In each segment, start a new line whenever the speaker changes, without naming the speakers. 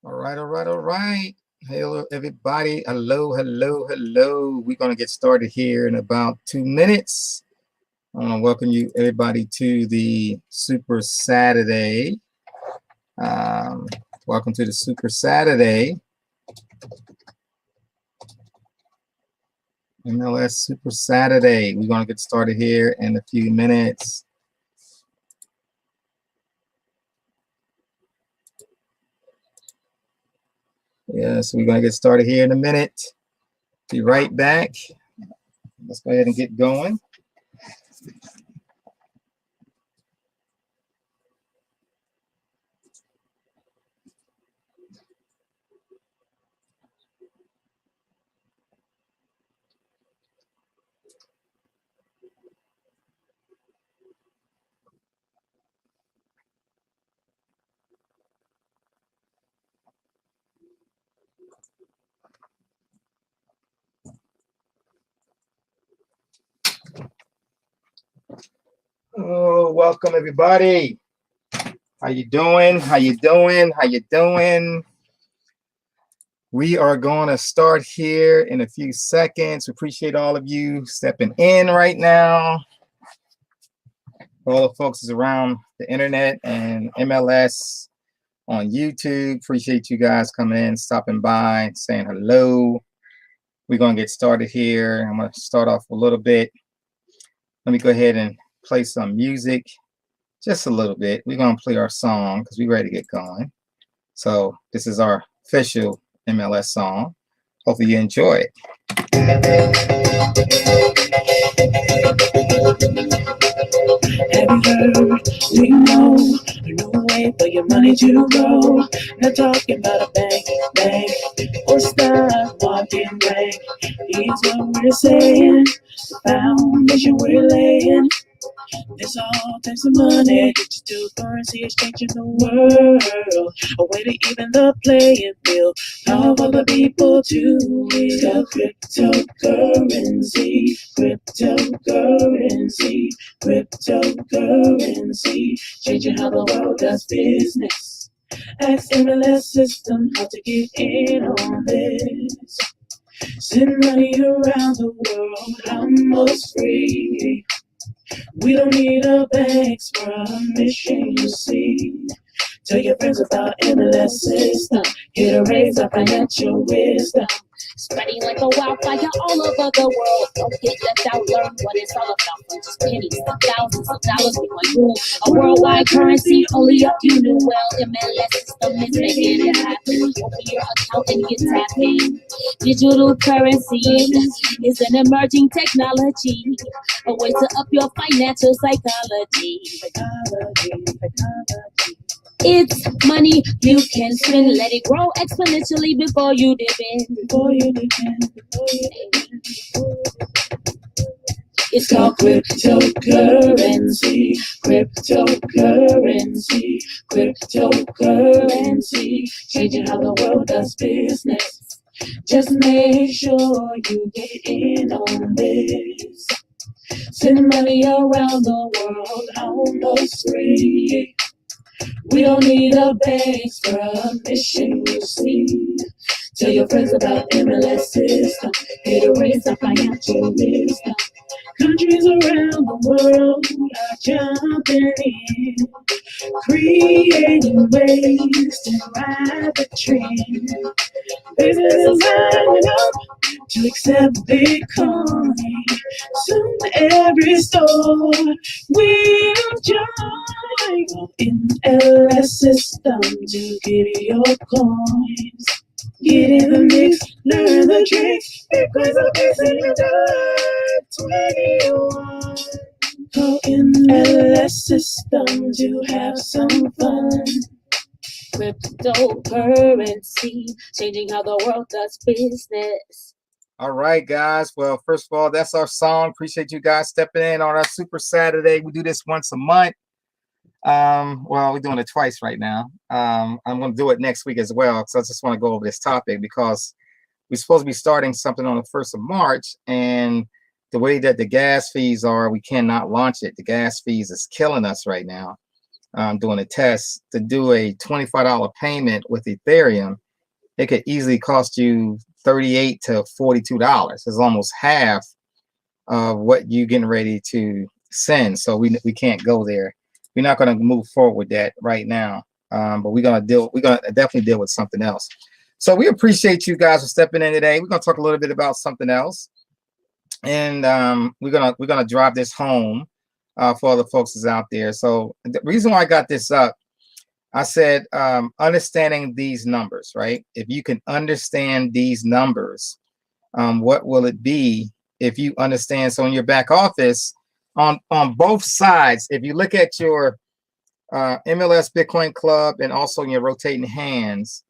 All right. Hello, everybody. Hello. We're going to get started here in about 2 minutes. I want to welcome you, everybody, to the Super Saturday. Welcome to the Super Saturday. MLS Super Saturday. We're going to get started here in a few minutes. So we're going to get started here in a minute. Be right back. Let's go ahead and get going. Oh, welcome everybody. How you doing? We are going to start here in a few seconds. Appreciate all of you stepping in right now. All the folks is around the internet and MLS on YouTube. Appreciate you guys coming in, stopping by, saying hello. We're going to get started here. I'm going to start off a little bit. Let me go ahead and play some music. Just a little bit. We're going to play our song because we're ready to get going. So this is our official MLS song. Hopefully you enjoy it.
Have you heard? Do you know a new way for your money to grow? Not talking about a bank or stock market rank. Here's what we're saying, the foundation we're laying. This all takes some money. Digital currency is changing the world. A way to even the playing field. Power for the people to wield. Cryptocurrency, changing how the world does business. Ask MLS system how to get in on this. Send money around the world, almost free. We don't need a bank's permission, you see. Tell your friends about MLS system. Here to raise our financial wisdom.
Spreading like a wildfire all over the world. Don't get left out, learn what it's all about. From just pennies to thousands of dollars, we want rule a worldwide currency. Only a few knew well. MLS system is making it happen. Open your account and get tapped in. Digital currency is an emerging technology, a way to up your financial psychology. It's money you can spend. Let it grow exponentially before you dip in.
It's called cryptocurrency. Changing how the world does business. Just make sure you get in on this. Send money around the world almost free. We don't need a bank's permission, you see. Tell your friends about MLS system. Here to raise our financial wisdom. Countries around the world are jumping in, creating ways to ride the trend. Businesses lining up to accept Bitcoin. Soon every store will join MLS system to give you your coins. Get in the mix, learn the tricks. Bitcoin's a piece in your dark 21. Go MLS system to have some fun.
Cryptocurrency, changing how the world does business.
All right, guys. Well, first of all, that's our song. Appreciate you guys stepping in on our Super Saturday. We do this once a month. Well, we're doing it twice right now. I'm going to do it next week as well, because I just want to go over this topic because we're supposed to be starting something on the 1st of March, and the way that the gas fees are, we cannot launch it. The gas fees is killing us right now. doing a test to do a $25 payment with Ethereum. It could easily cost you $38 to $42. It's almost half of what you're getting ready to send. So we can't go there. We're not going to move forward with that right now. But we're gonna definitely deal with something else. So we appreciate you guys for stepping in today. We're gonna talk a little bit about something else, and we're gonna drive this home for all the folks that's out there. So the reason why I got this up, I said understanding these numbers, right? If you can understand these numbers, what will it be if you understand? So in your back office, on both sides, if you look at your MLS Bitcoin Club and also in your rotating hands,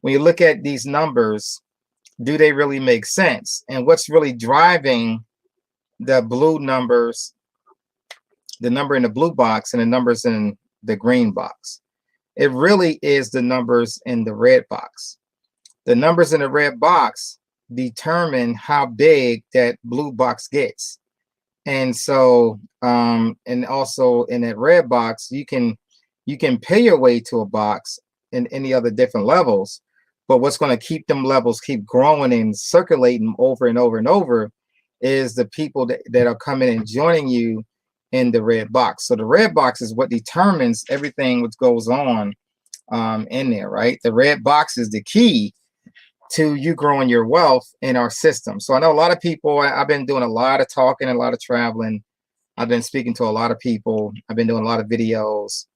when you look at these numbers, do they really make sense? And what's really driving the blue numbers, the number in the blue box and the numbers in the green box? It really is the numbers in the red box. The numbers in the red box determine how big that blue box gets. And so, and also in that red box, you can pay your way to a box in any other different levels, but what's going to keep them levels keep growing and circulating over and over and over is the people that are coming and joining you in the red box. So the red box is what determines everything what goes on in there, right? The red box is the key to you growing your wealth in our system. So I know a lot of people, I've been doing a lot of talking, a lot of traveling. I've been speaking to a lot of people. I've been doing a lot of videos,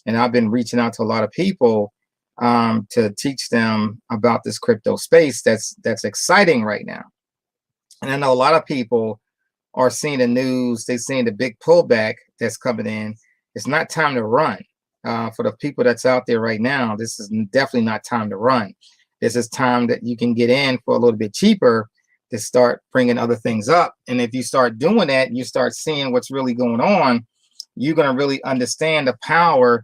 and I've been reaching out to a lot of people to teach them about this crypto space that's exciting right now. And I know a lot of people are seeing the news. They're seeing the big pullback that's coming in. It's not time to run. For the people that's out there right now, this is definitely not time to run. This is time that you can get in for a little bit cheaper to start bringing other things up. And if you start doing that, and you start seeing what's really going on, you're going to really understand the power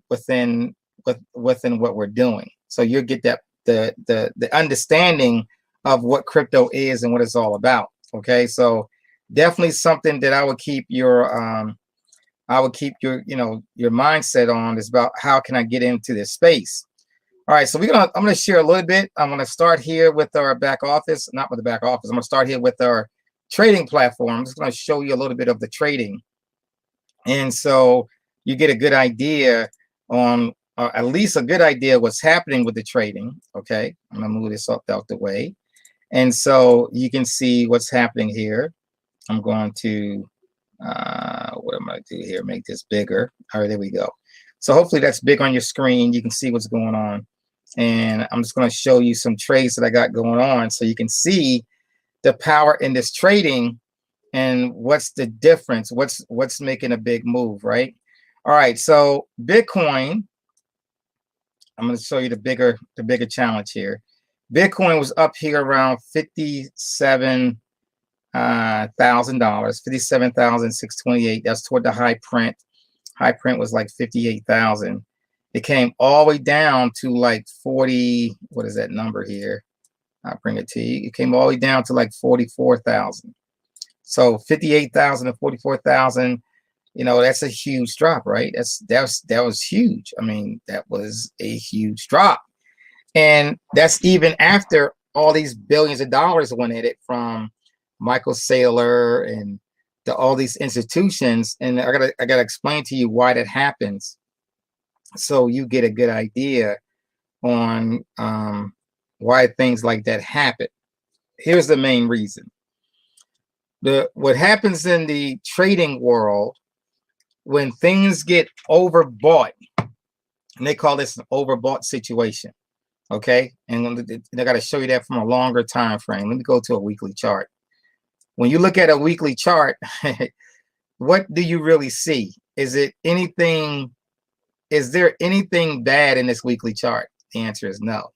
within what we're doing. So you'll get that the understanding of what crypto is and what it's all about. Okay, so definitely something that I would keep your your mindset on is about how can I get into this space. All right, so I'm gonna share a little bit. I'm gonna start here with our back office, not with the back office. I'm gonna start here with our trading platform. I'm just gonna show you a little bit of the trading, and so you get a good idea on at least a good idea what's happening with the trading. Okay, I'm gonna move this up out the way, and so you can see what's happening here. I'm going to what am I gonna do here? Make this bigger. All right, there we go. So hopefully that's big on your screen. You can see what's going on. And I'm just going to show you some trades that I got going on so you can see the power in this trading and what's the difference, what's making a big move, right? All right, so Bitcoin, I'm going to show you the bigger challenge here. Bitcoin was up here around $57,000, $57,628. That's toward the high print. High print was like 58,000. It came all the way down to like 40. What is that number here? I'll bring it to you. It came all the way down to like 44,000. So 58,000 to 44,000. You know, that's a huge drop, right? That was huge. I mean, that was a huge drop, and that's even after all these billions of dollars went in it from Michael Saylor and all these institutions. And I gotta explain to you why that happens, so you get a good idea on why things like that happen. Here's the main reason. What happens in the trading world when things get overbought, and they call this an overbought situation. Okay, and I got to show you that from a longer time frame. Let me go to a weekly chart. When you look at a weekly chart, what do you really see? Is there anything bad in this weekly chart? The answer is no.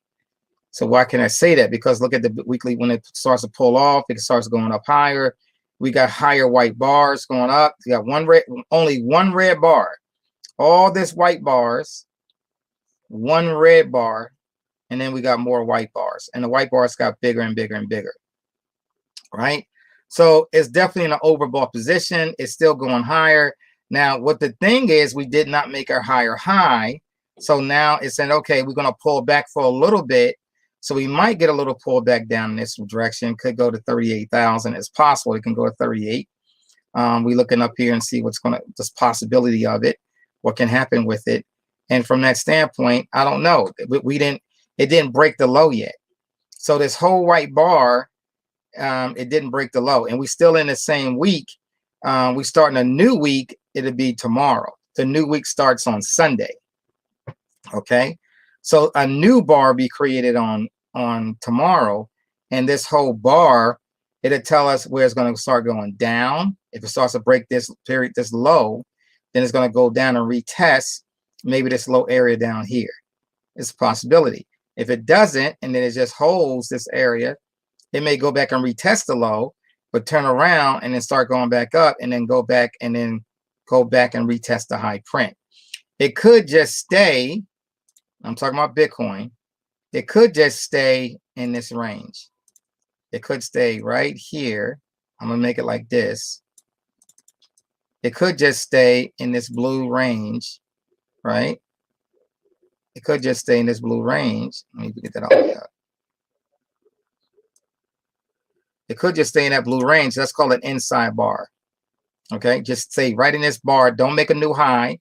So why can I say that? Because look at the weekly, when it starts to pull off, it starts going up higher. We got higher white bars going up. We got only one red bar. All this white bars, one red bar, and then we got more white bars. And the white bars got bigger and bigger and bigger. Right? So it's definitely in an overbought position. It's still going higher. Now, what the thing is, we did not make our higher high. So now it's saying, okay, we're going to pull back for a little bit. So we might get a little pullback down in this direction. Could go to 38,000. It's possible it can go to 38. We're looking up here and see what's going to, this possibility of it, what can happen with it. And from that standpoint, I don't know. It didn't break the low yet. So this whole white bar, it didn't break the low, and we still in the same week. We starting a new week. It'll be tomorrow. The new week starts on Sunday. Okay, so a new bar be created on tomorrow, and this whole bar, it'll tell us where it's going to start going down. If it starts to break this period, this low, then it's going to go down and retest maybe this low area down here. It's a possibility. If it doesn't, and then it just holds this area, it may go back and retest the low, but turn around and then start going back up, and then go back and retest the high print. It could just stay. I'm talking about Bitcoin. It could just stay in this range. It could stay right here. I'm gonna make it like this. It could just stay in this blue range, right? It could just stay in this blue range. Let me get that all the way up. It could just stay in that blue range. Let's call it inside bar. Okay, just stay right in this bar. Don't make a new high.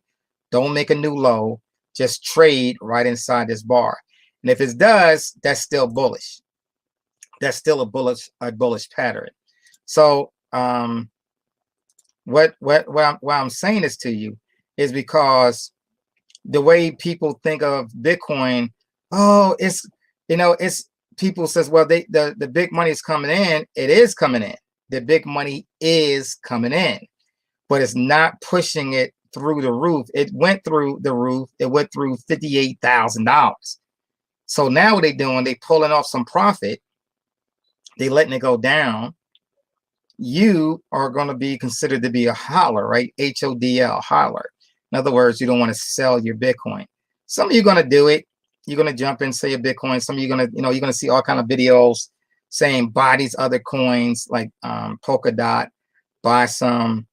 Don't make a new low. Just trade right inside this bar. And if it does, that's still bullish. That's still a bullish pattern. So what I'm saying this to you is because the way people think of Bitcoin, oh, it's people says, well, the big money is coming in. It is coming in. The big money is coming in, but it's not pushing it through the roof. It went through the roof. It went through $58,000. So now what they doing? They pulling off some profit. They letting it go down. You are going to be considered to be a hodler, right? HODL, hodler. In other words, you don't want to sell your Bitcoin. Some of you are going to do it. You're going to jump in, say a Bitcoin. Some of you are going to, you're going to see all kind of videos saying buy these other coins like Polkadot, buy some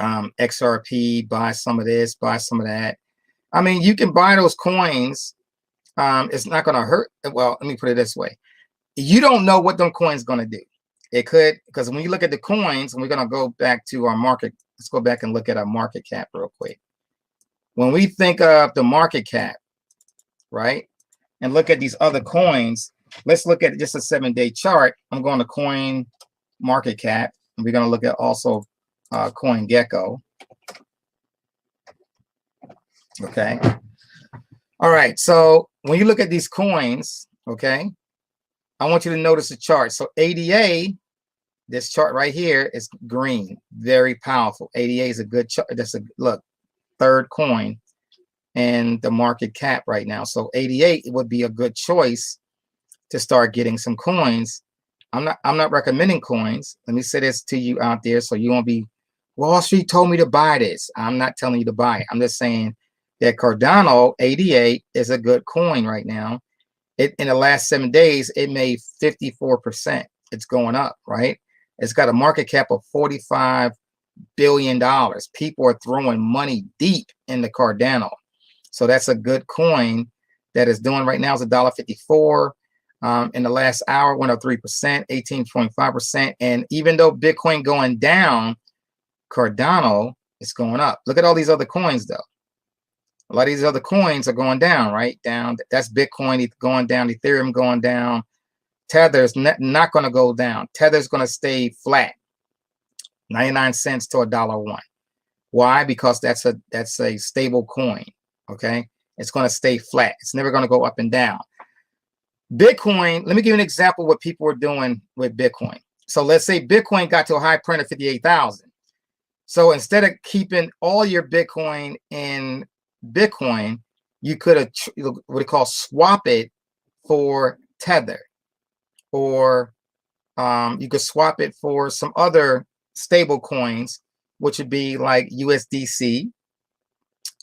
XRP, buy some of this, buy some of that. I mean, you can buy those coins. It's not going to hurt. Well, let me put it this way. You don't know what them coins going to do. It could, because when you look at the coins, and we're going to go back to our market. Let's go back and look at our market cap real quick. When we think of the market cap, right, and look at these other coins, let's look at just a 7-day chart. I'm going to coin market cap, and we're going to look at also coin gecko. Okay. All right. So when you look at these coins, okay, I want you to notice the chart. So ADA, this chart right here is green, very powerful. ADA is a good chart. That's a look, third coin in the market cap right now. So 88 would be a good choice to start getting some coins. I'm not recommending coins. Let me say this to you out there so you won't be, Wall Street told me to buy this. I'm not telling you to buy it. I'm just saying that Cardano 88 is a good coin right now. It in the last 7 days, it made 54%. It's going up, right? It's got a market cap of $45 billion. People are throwing money deep in the Cardano. So that's a good coin that is doing right now is $1.54. In the last hour, went up 3%, 18.5%. And even though Bitcoin going down, Cardano is going up. Look at all these other coins, though. A lot of these other coins are going down, right? Down. That's Bitcoin going down, Ethereum going down. Tether's not going to go down. Tether's going to stay flat, 99 cents to $1.01. Why? Because that's a stable coin. Okay, it's going to stay flat. It's never going to go up and down. Bitcoin. Let me give you an example of what people are doing with Bitcoin. So let's say Bitcoin got to a high print of 58,000. So instead of keeping all your Bitcoin in Bitcoin, you could have what they call swap it for Tether, or you could swap it for some other stable coins, which would be like USDC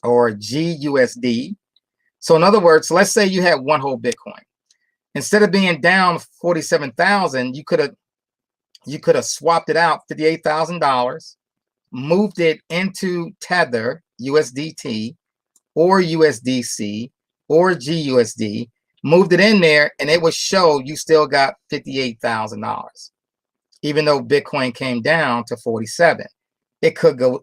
or GUSD. So in other words, let's say you had one whole Bitcoin. Instead of being down 47,000, you could have swapped it out $58,000 moved it into Tether, USDT, or USDC, or GUSD, moved it in there, and it would show you still got $58,000, even though Bitcoin came down to 47. It could go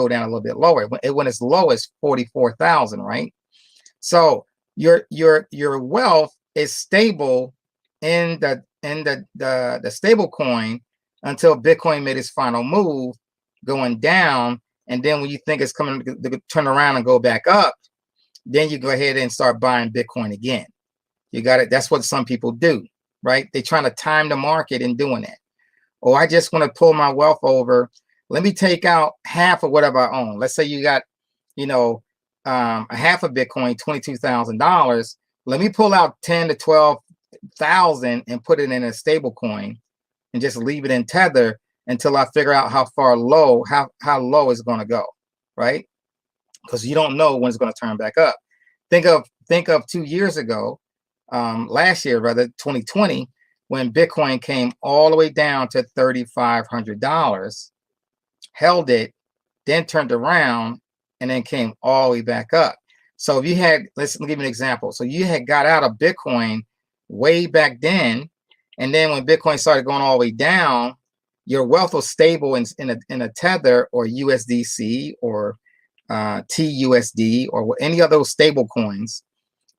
down a little bit lower. It went as low as 44,000, right? So your wealth is stable in the stable coin until Bitcoin made its final move, going down. And then when you think it's coming to turn around and go back up, then you go ahead and start buying Bitcoin again. You got it. That's what some people do, right? They're trying to time the market in doing that. Or I just want to pull my wealth over. Let me take out half of whatever I own. Let's say you got, a half of Bitcoin, $22,000. Let me pull out 10 to 12,000 and put it in a stable coin and just leave it in Tether until I figure out how low it's going to go, right? Because you don't know when it's going to turn back up. Think of 2 years ago, last year, rather 2020, when Bitcoin came all the way down to $3,500, held it, then turned around, and then came all the way back up. So if you had, let's give you an example. So you had got out of Bitcoin way back then, and then when Bitcoin started going all the way down, your wealth was stable in a Tether or USDC or TUSD or any of those stable coins.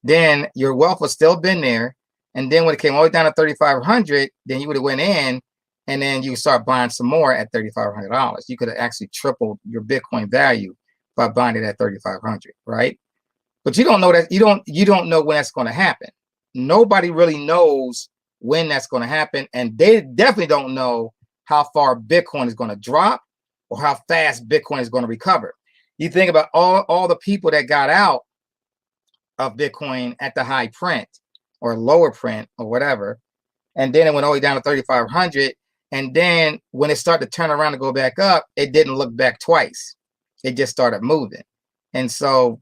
Then your wealth was still been there. And then when it came all the way down to 3,500, then you would have went in and then you start buying some more at $3,500. You could have actually tripled your Bitcoin value by buying it at 3,500, right? But you don't know that, you don't know when that's going to happen. Nobody really knows when that's going to happen, and they definitely don't know how far Bitcoin is going to drop or how fast Bitcoin is going to recover. You think about all the people that got out of Bitcoin at the high print or lower print or whatever, and then it went all the way down to 3,500, and then when it started to turn around and go back up, it didn't look back twice. It just started moving. And so,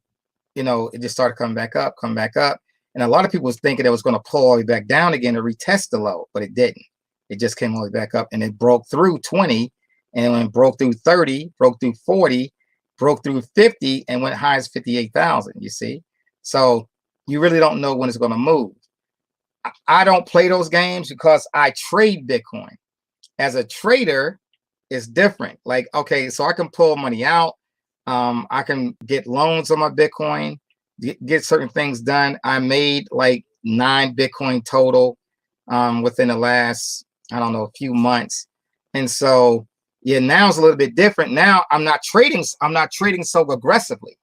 it just started coming back up. And a lot of people was thinking it was going to pull all the way back down again to retest the low, but it didn't. It just came all the way back up, and it broke through 20, and when it broke through 30, broke through 40, broke through 50, and went high as 58,000, you see? So you really don't know when it's going to move. I don't play those games because I trade Bitcoin. As a trader, it's different. Like, okay, so I can pull money out. I can get loans on my Bitcoin, get certain things done. I made like 9 Bitcoin total within the last, I don't know, a few months. And so, yeah, now it's a little bit different. Now I'm not trading so aggressively.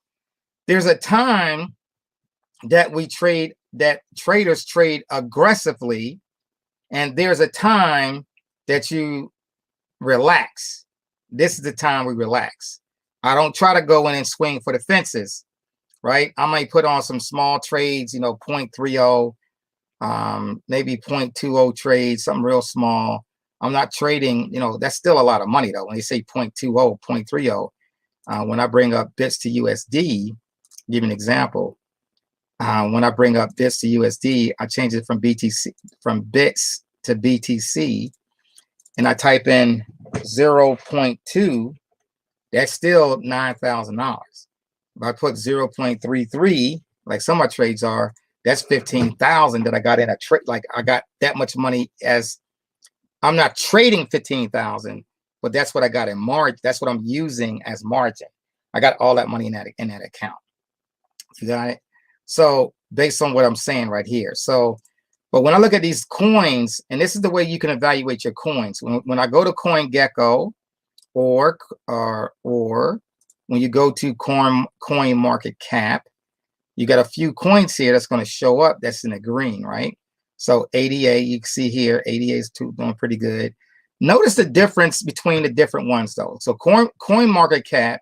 There's a time that traders trade aggressively, and there's a time that you relax. This is the time we relax. I don't try to go in and swing for the fences, right? I might put on some small trades, 0.30, maybe 0.20 trades, something real small. I'm not trading, that's still a lot of money though. When they say 0.20, 0.30, when I bring up bits to USD, give an example. When I bring up bits to USD, I change it from bits to BTC, and I type in 0.2, that's still $9,000. If I put 0.33, like some of my trades are, that's 15,000 that I got in a trade. Like I got that much money, as I'm not trading 15,000, but that's what I got in March. That's what I'm using as margin. I got all that money in that account. You got it? So based on what I'm saying right here. So, but when I look at these coins, and this is the way you can evaluate your coins. When I go to CoinGecko, or when you go to Coin Market Cap, you got a few coins here that's going to show up that's in the green, right? So ADA, you can see here, ADA is doing pretty good. Notice the difference between the different ones though. So Coin Market Cap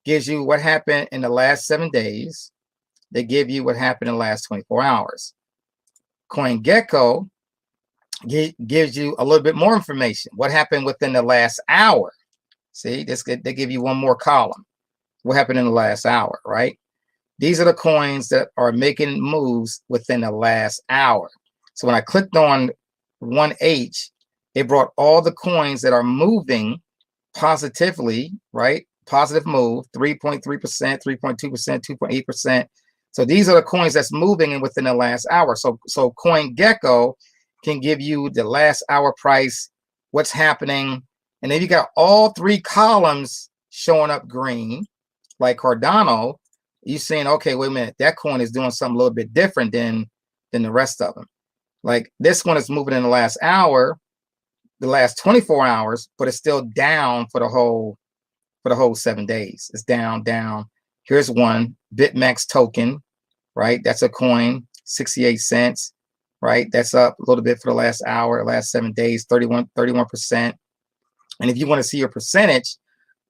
gives you what happened in the last 7 days. They give you what happened in the last 24 hours. CoinGecko gives you a little bit more information. What happened within the last hour? See, they give you one more column. What happened in the last hour, right? These are the coins that are making moves within the last hour. So when I clicked on 1H, it brought all the coins that are moving positively, right? Positive move, 3.3%, 3.2%, 2.8%. So these are the coins that's moving in within the last hour. So CoinGecko can give you the last hour price, what's happening. And then you got all three columns showing up green, like Cardano. You're saying, okay, wait a minute, that coin is doing something a little bit different than the rest of them. Like this one is moving in the last hour, the last 24 hours, but it's still down for the whole 7 days. It's down. Here's one, BitMEX token, right? That's a coin, 68 cents, right? That's up a little bit for the last hour, last 7 days, 31%. And if you want to see your percentage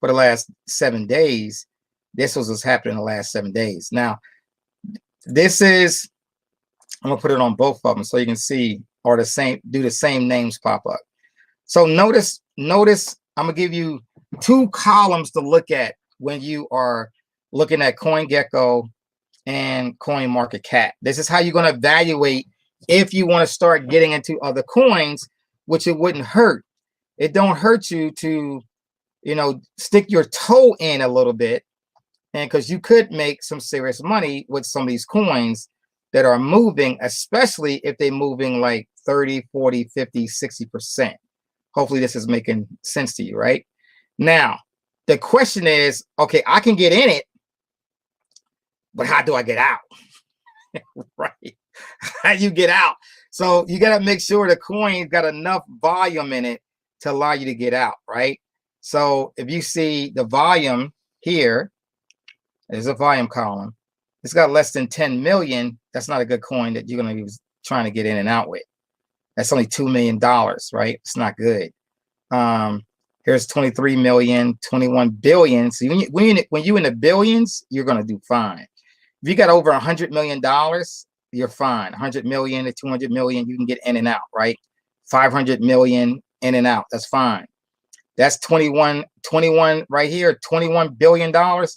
for the last 7 days, this was what's happening in the last 7 days. Now, this is, I'm gonna put it on both of them so you can see, or the same, do the same names pop up. So notice, I'm gonna give you 2 columns to look at when you are looking at CoinGecko and CoinMarketCap. This is how you're gonna evaluate if you want to start getting into other coins, which it wouldn't hurt. It don't hurt you to, stick your toe in a little bit, and because you could make some serious money with some of these coins that are moving, especially if they're moving like 30, 40, 50, 60%. Hopefully this is making sense to you, right? Now, the question is, okay, I can get in it, but how do I get out? Right? How you get out? So you got to make sure the coin got enough volume in it to allow you to get out, right? So if you see the volume here, there's a volume column. It's got less than 10 million. That's not a good coin that you're going to be trying to get in and out with. That's only $2 million, right? It's not good. Here's 23 million, 21 billion. So when you're in the billions, you're going to do fine. If you got over $100 million, you're fine. 100 million to 200 million, you can get in and out, right? 500 million in and out. That's fine. That's 21 right here, $21 billion.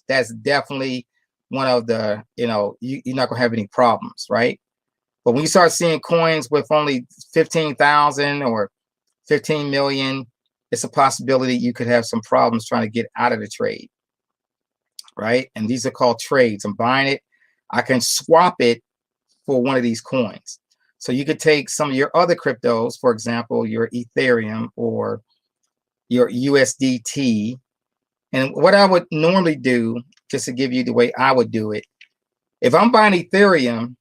That's definitely one of the, you're not going to have any problems, right? But when you start seeing coins with only 15,000 or 15 million, it's a possibility you could have some problems trying to get out of the trade, right? And these are called trades. I'm buying it. I can swap it for one of these coins. So you could take some of your other cryptos, for example, your Ethereum or your USDT. And what I would normally do, just to give you the way I would do it, if I'm buying Ethereum,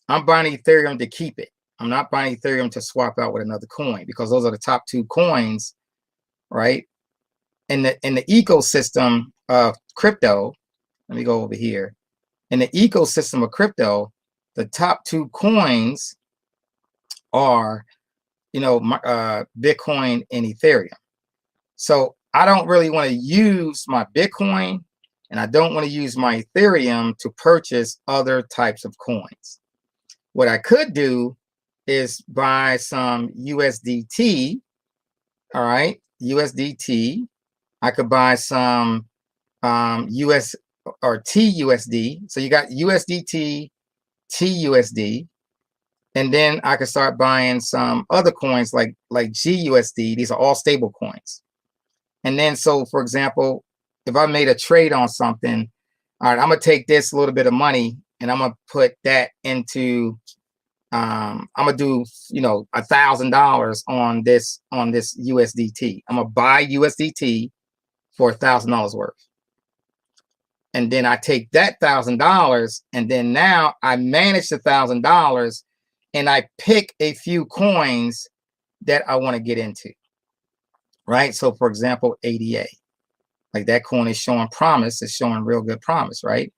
I'm buying Ethereum to keep it. I'm not buying Ethereum to swap out with another coin, because those are the top 2 coins, right? In the ecosystem of crypto, let me go over here. In the ecosystem of crypto, the top 2 coins are, Bitcoin and Ethereum. So I don't really want to use my Bitcoin and I don't want to use my Ethereum to purchase other types of coins. What I could do is buy some USDT. All right, USDT. I could buy some US or TUSD. So you got USDT, TUSD, and then I could start buying some other coins like GUSD. These are all stable coins. And then, so for example, if I made a trade on something, all right, I'm gonna take this little bit of money and I'm gonna put that into, I'm gonna do, $1,000 on this USDT. I'm gonna buy USDT for $1,000 worth. And then I take that $1,000 and then now I manage the $1,000 and I pick a few coins that I want to get into. Right. So for example, ADA, like that coin is showing promise. It's showing real good promise. Right.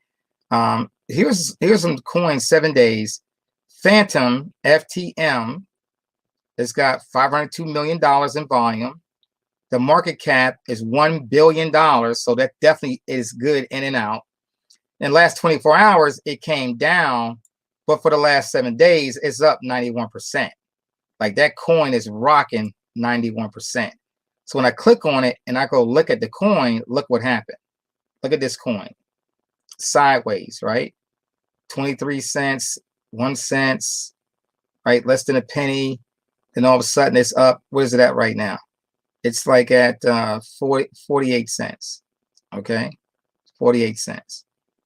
Here's some coins, 7 days. Phantom FTM. It's got $502 million in volume. The market cap is $1 billion. So that definitely is good in and out. In the last 24 hours, it came down, but for the last 7 days, it's up 91%. Like that coin is rocking 91%. So when I click on it and I go look at the coin, look what happened. Look at this coin. Sideways, right? 23 cents, 1 cent, right? Less than a penny. Then all of a sudden it's up. What is it at right now? It's like at 48 cents. Okay, 48 cents.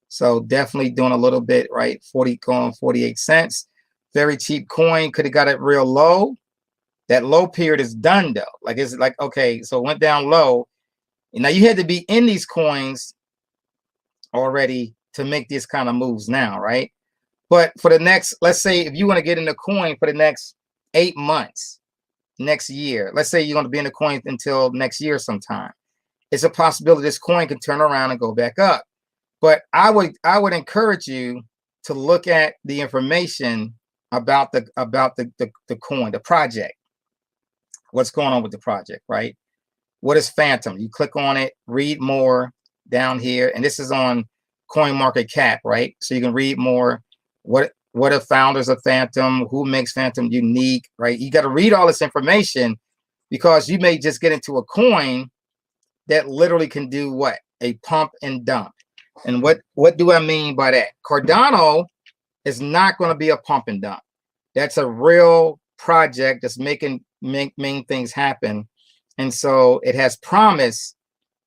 So definitely doing a little bit, right? 40 going 48 cents. Very cheap coin. Could have got it real low. That low period is done though. Like it's like, okay, so it went down low. Now you had to be in these coins already to make these kind of moves now, right? But for the next, let's say if you want to get in the coin for the next 8 months, next year, let's say you're going to be in the coin until next year sometime. It's a possibility this coin can turn around and go back up. But I would encourage you to look at the information about the coin, the project. What's going on with the project, right? What is Phantom? You click on it, read more down here, and this is on CoinMarketCap, right? So you can read more. What are founders of Phantom? Who makes Phantom unique, right? You got to read all this information because you may just get into a coin that literally can do what? A pump and dump. And what do I mean by that? Cardano is not going to be a pump and dump. That's a real project that's making things happen. And so it has promise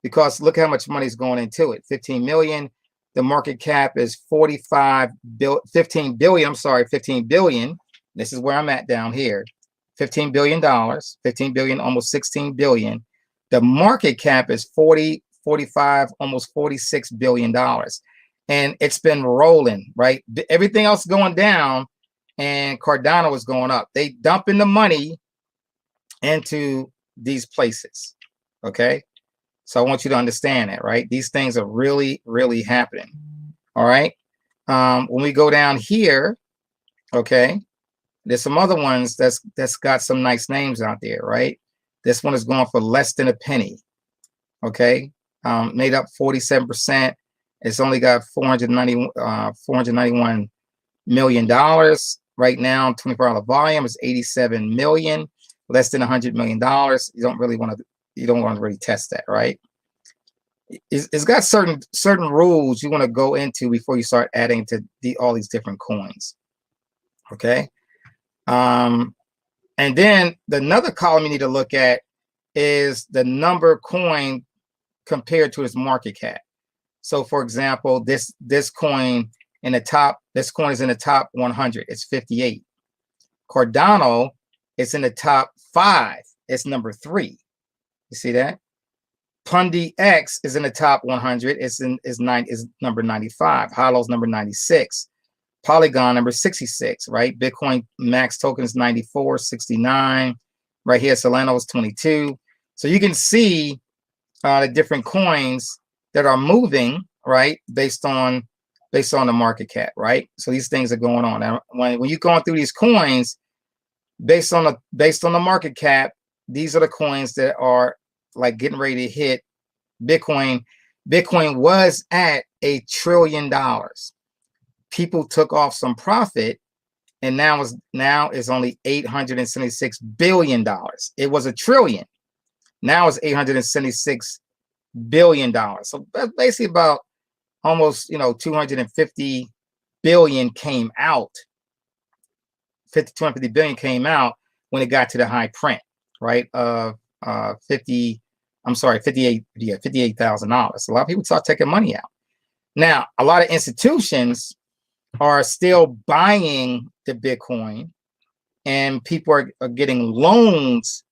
because look how much money is going into it. 15 million. The market cap is 15 billion. I'm sorry, 15 billion. This is where I'm at down here. $15 billion, 15 billion, almost 16 billion. The market cap is 40, 45, almost $46 billion. And it's been rolling, right? Everything else going down and Cardano is going up. They dumping the money into these places, okay? So I want you to understand that, right? These things are really, really happening, all right? When we go down here, okay, there's some other ones that's got some nice names out there, right? This one is going for less than a penny, okay? Made up 47%. It's only got $491 million right now. 24-hour volume is 87 million, less than $100 million. You don't want to really test that, right? It's got certain rules you want to go into before you start adding to all these different coins, okay? And then another column you need to look at is the number of coin compared to its market cap. So for example, this coin in the top, this coin is in the top 100. It's 58. Cardano is in the top 5. It's number 3. You see that? Pundi X is in the top 100. Is number 95. Hollow's number 96. Polygon number 66, right? Bitcoin max token is 94, 69. Right here, Solana is 22. So you can see the different coins that are moving, right, based on the market cap, right? So these things are going on. Now, when you're going through these coins, based on the market cap, these are the coins that are like getting ready to hit Bitcoin. Bitcoin was at $1 trillion. People took off some profit, and now is only $876 billion. It was $1 trillion. Now it's $876 billion. So that's basically about almost 250 billion came out. 250 billion came out when it got to the high print, right? 58,000 dollars. A lot of people start taking money out. Now, a lot of institutions are still buying the Bitcoin, and people are getting loans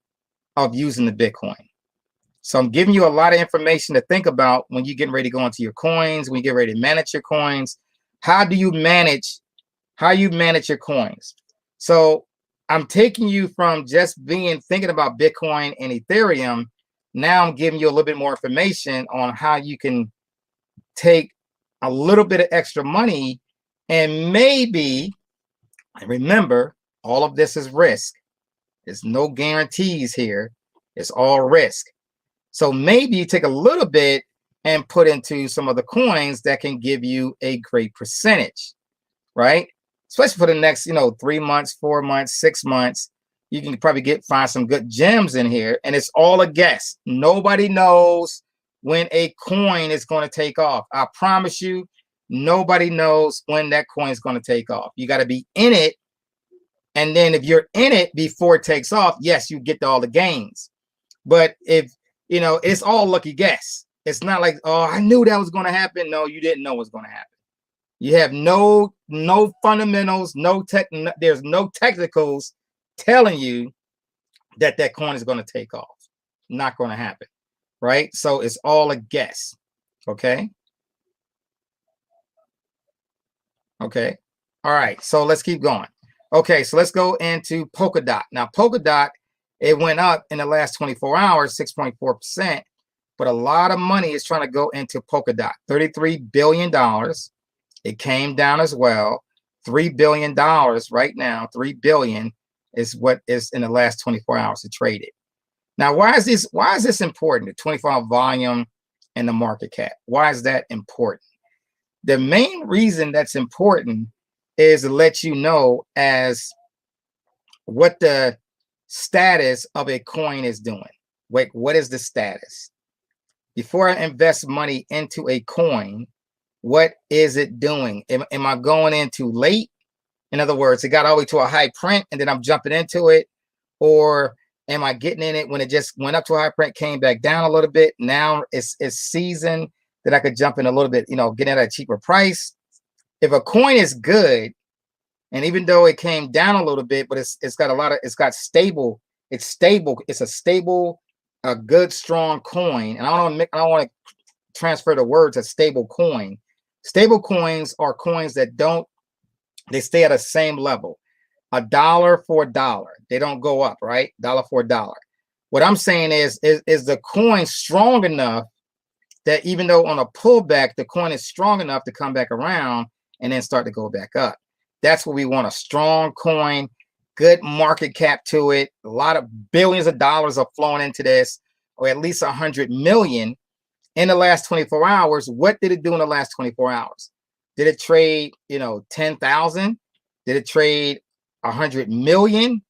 of using the Bitcoin. So I'm giving you a lot of information to think about when you're getting ready to go into your coins, when you get ready to manage your coins. How you manage your coins. So I'm taking you from just thinking about Bitcoin and Ethereum. Now I'm giving you a little bit more information on how you can take a little bit of extra money and maybe, remember, all of this is risk. There's no guarantees here. It's all risk. So maybe you take a little bit and put into some of the coins that can give you a great percentage, right? Especially for the next, 3 months, 4 months, 6 months. You can probably find some good gems in here, and it's all a guess. Nobody knows when a coin is going to take off. I promise you, nobody knows when that coin is going to take off. You got to be in it, and then if you're in it before it takes off, yes, you get all the gains. But if you know, it's all lucky guess. It's not like, oh, I knew that was going to happen. No, you didn't know what's going to happen. You have no fundamentals, there's no technicals telling you that that coin is going to take off. Not going to happen, right? So it's all a guess. Okay. Okay. All right. So let's keep going. Okay. So let's go into Polkadot. Now, Polkadot, it went up in the last 24 hours, 6.4%, but a lot of money is trying to go into Polkadot. $33 billion. It came down as well. $3 billion right now. $3 billion is what is in the last 24 hours to trade it. Now, why is this important? The 24-hour volume and the market cap. Why is that important? The main reason that's important is to let you know as what the status of a coin is doing. Wait, what is the status? Before I invest money into a coin, what is it doing? Am I going in too late? In other words, it got all the way to a high print and then I'm jumping into it, or am I getting in it when it just went up to a high print, came back down a little bit? Now it's seasoned that I could jump in a little bit, you know, get at a cheaper price. If a coin is good, and even though it came down a little bit, but it's got stable, it's stable, it's a stable, a good, strong coin. And I don't want to transfer the words a stable coin. Stable coins are coins that they stay at the same level. $1 for $1. They don't go up, right? $1 for $1. What I'm saying is the coin strong enough that even though on a pullback, the coin is strong enough to come back around and then start to go back up. That's what we want, a strong coin, good market cap to it. A lot of billions of dollars are flowing into this, or at least 100 million in the last 24 hours. What did it do in the last 24 hours? Did it trade, 10,000? Did it trade 100 million?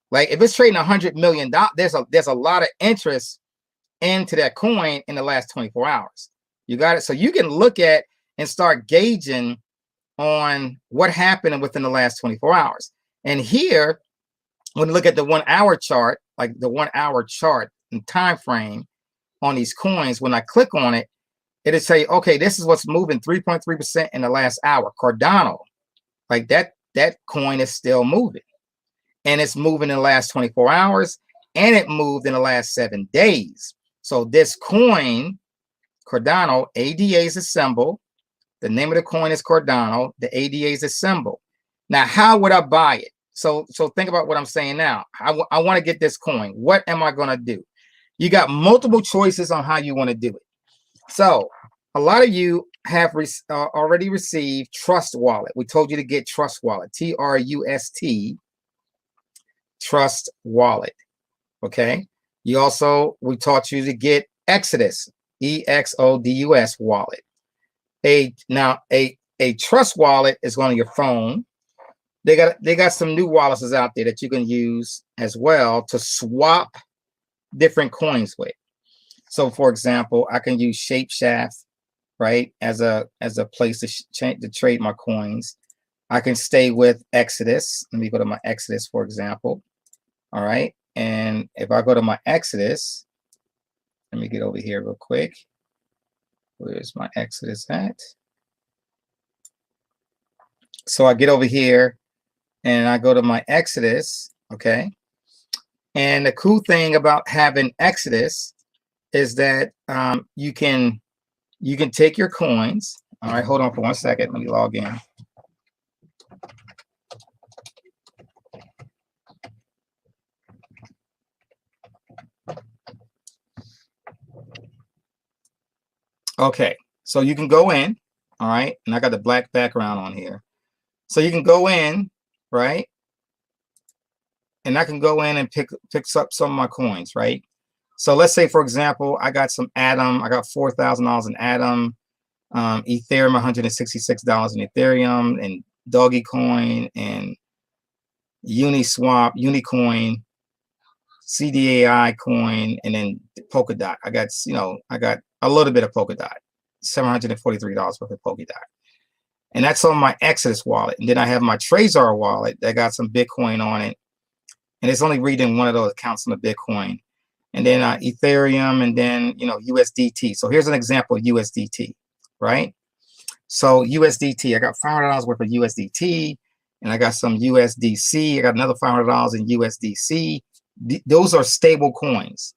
Like if it's trading 100 million, there's a lot of interest into that coin in the last 24 hours. You got it. So you can look at and start gauging on what happened within the last 24 hours. And here, when you look at the 1 hour chart, like the 1 hour chart and time frame on these coins, when I click on it, it'll say, okay, this is what's moving 3.3% in the last hour. Cardano, like that coin is still moving. And it's moving in the last 24 hours, and it moved in the last 7 days. So this coin, Cardano, ADA is a symbol. The name of the coin is Cardano. The ADA is a symbol. Now, how would I buy it? So think about what I'm saying now. I want to get this coin. What am I going to do? You got multiple choices on how you want to do it. So a lot of you have already received Trust Wallet. We told you to get Trust Wallet, TRUST, Trust Wallet. Okay. We taught you to get Exodus, EXODUS wallet. A Trust Wallet is on your phone. They got some new wallets out there that you can use as well to swap different coins with. So for example, I can use Shapeshaft, right, as a place to trade my coins. I can stay with Exodus. Let me go to my Exodus, for example. All right. And if I go to my Exodus, let me get over here real quick. Where's my Exodus at? So I get over here and I go to my Exodus. Okay. And the cool thing about having Exodus is that you can take your coins. All right, hold on for 1 second. Let me log in. Okay, so you can go in, all right, and I got the black background on here. So you can go in, right, and I can go in and pick up some of my coins, right? So let's say, for example, I got some Atom. I got $4,000 in Atom, Ethereum, $166 in Ethereum, and Dogecoin, and Uniswap, Unicoin, CDAI coin, and then Polkadot. I got a little bit of Polkadot, $743 worth of Polkadot. And that's on my Exodus wallet. And then I have my Trezor wallet that got some Bitcoin on it. And it's only reading one of those accounts on the Bitcoin. and then Ethereum, and then USDT. So here's an example of USDT, right? So USDT, I got $500 worth of USDT, and I got some USDC. I got another $500 in USDC. Those are stable coins.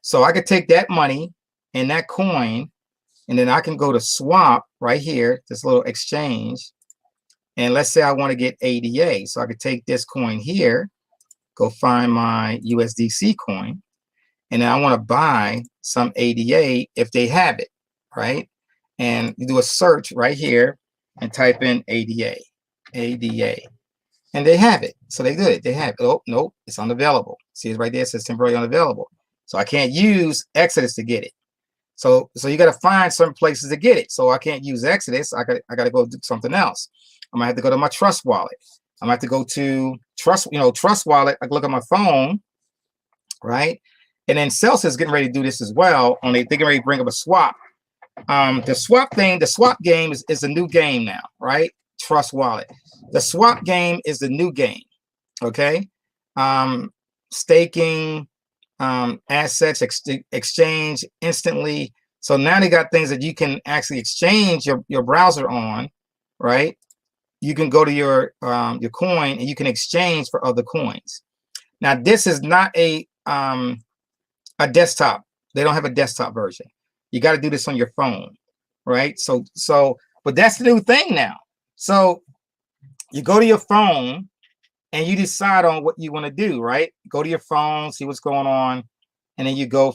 So I could take that money and that coin, and then I can go to swap right here, this little exchange. And let's say I want to get ADA. So I could take this coin here, go find my USDC coin, and then I want to buy some ADA if they have it, right? And you do a search right here and type in ADA, and they have it. So they did it. They have it. Oh, nope, it's unavailable. See, it's right there. It says temporarily unavailable. So I can't use Exodus to get it. So you got to find certain places to get it. So I can't use Exodus. I got to go do something else. I'm gonna have to go to my Trust Wallet. I'm gonna have to go to Trust Wallet. I can look at my phone, right? And then Celsius is getting ready to do this as well. Only they're getting ready to bring up a swap. The swap game is a new game now, right? Trust Wallet. The swap game is the new game. Okay. Staking, assets, exchange instantly. So now they got things that you can actually exchange your browser on, right? You can go to your coin and you can exchange for other coins. Now this is not a desktop. They don't have a desktop version. You got to do this on your phone, right? But that's the new thing now. So you go to your phone and you decide on what you want to do, right? Go to your phone, see what's going on, and then you go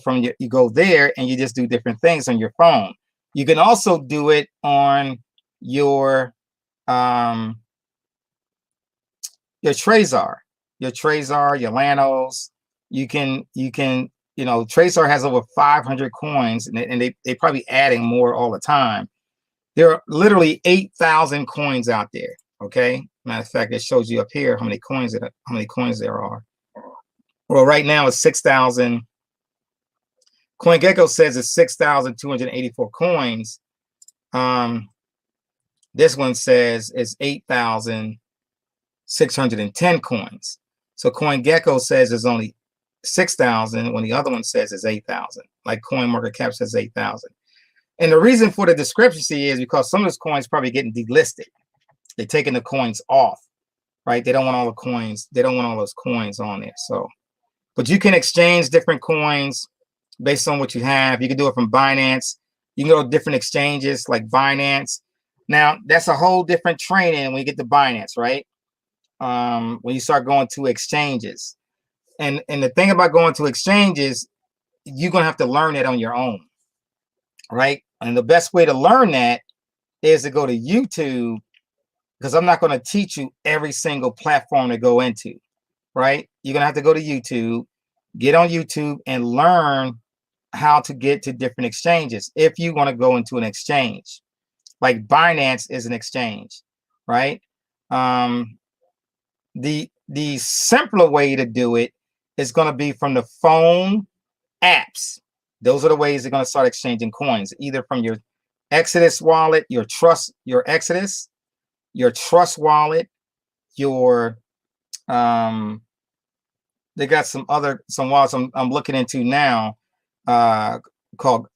there and you just do different things on your phone. You can also do it on your Trezor, your Lanos. You can Trezor has over 500 coins, and they probably adding more all the time. There are literally 8,000 coins out there. Okay, matter of fact, it shows you up here how many coins there are. Well, right now it's 6,000. CoinGecko says it's 6,284 coins. This one says it's 8,610 coins. So CoinGecko says it's only 6,000 when the other one says it's 8,000. Like CoinMarketCap says 8,000. And the reason for the discrepancy is because some of those coins probably getting delisted. They're taking the coins off, right? They don't want all the coins. They don't want all those coins on there. So, but you can exchange different coins based on what you have. You can do it from Binance. You can go to different exchanges like Binance. Now, that's a whole different training when you get to Binance, right? When you start going to exchanges. And the thing about going to exchanges, you're going to have to learn it on your own, right? And the best way to learn that is to go to YouTube, because I'm not going to teach you every single platform to go into, right? You're going to have to go to YouTube, get on YouTube and learn how to get to different exchanges if you want to go into an exchange. Like Binance is an exchange, right? The simpler way to do it is going to be from the phone apps. Those are the ways they're going to start exchanging coins, either from your Exodus wallet, your Exodus, your Trust wallet, your they got some wallets I'm looking into now, called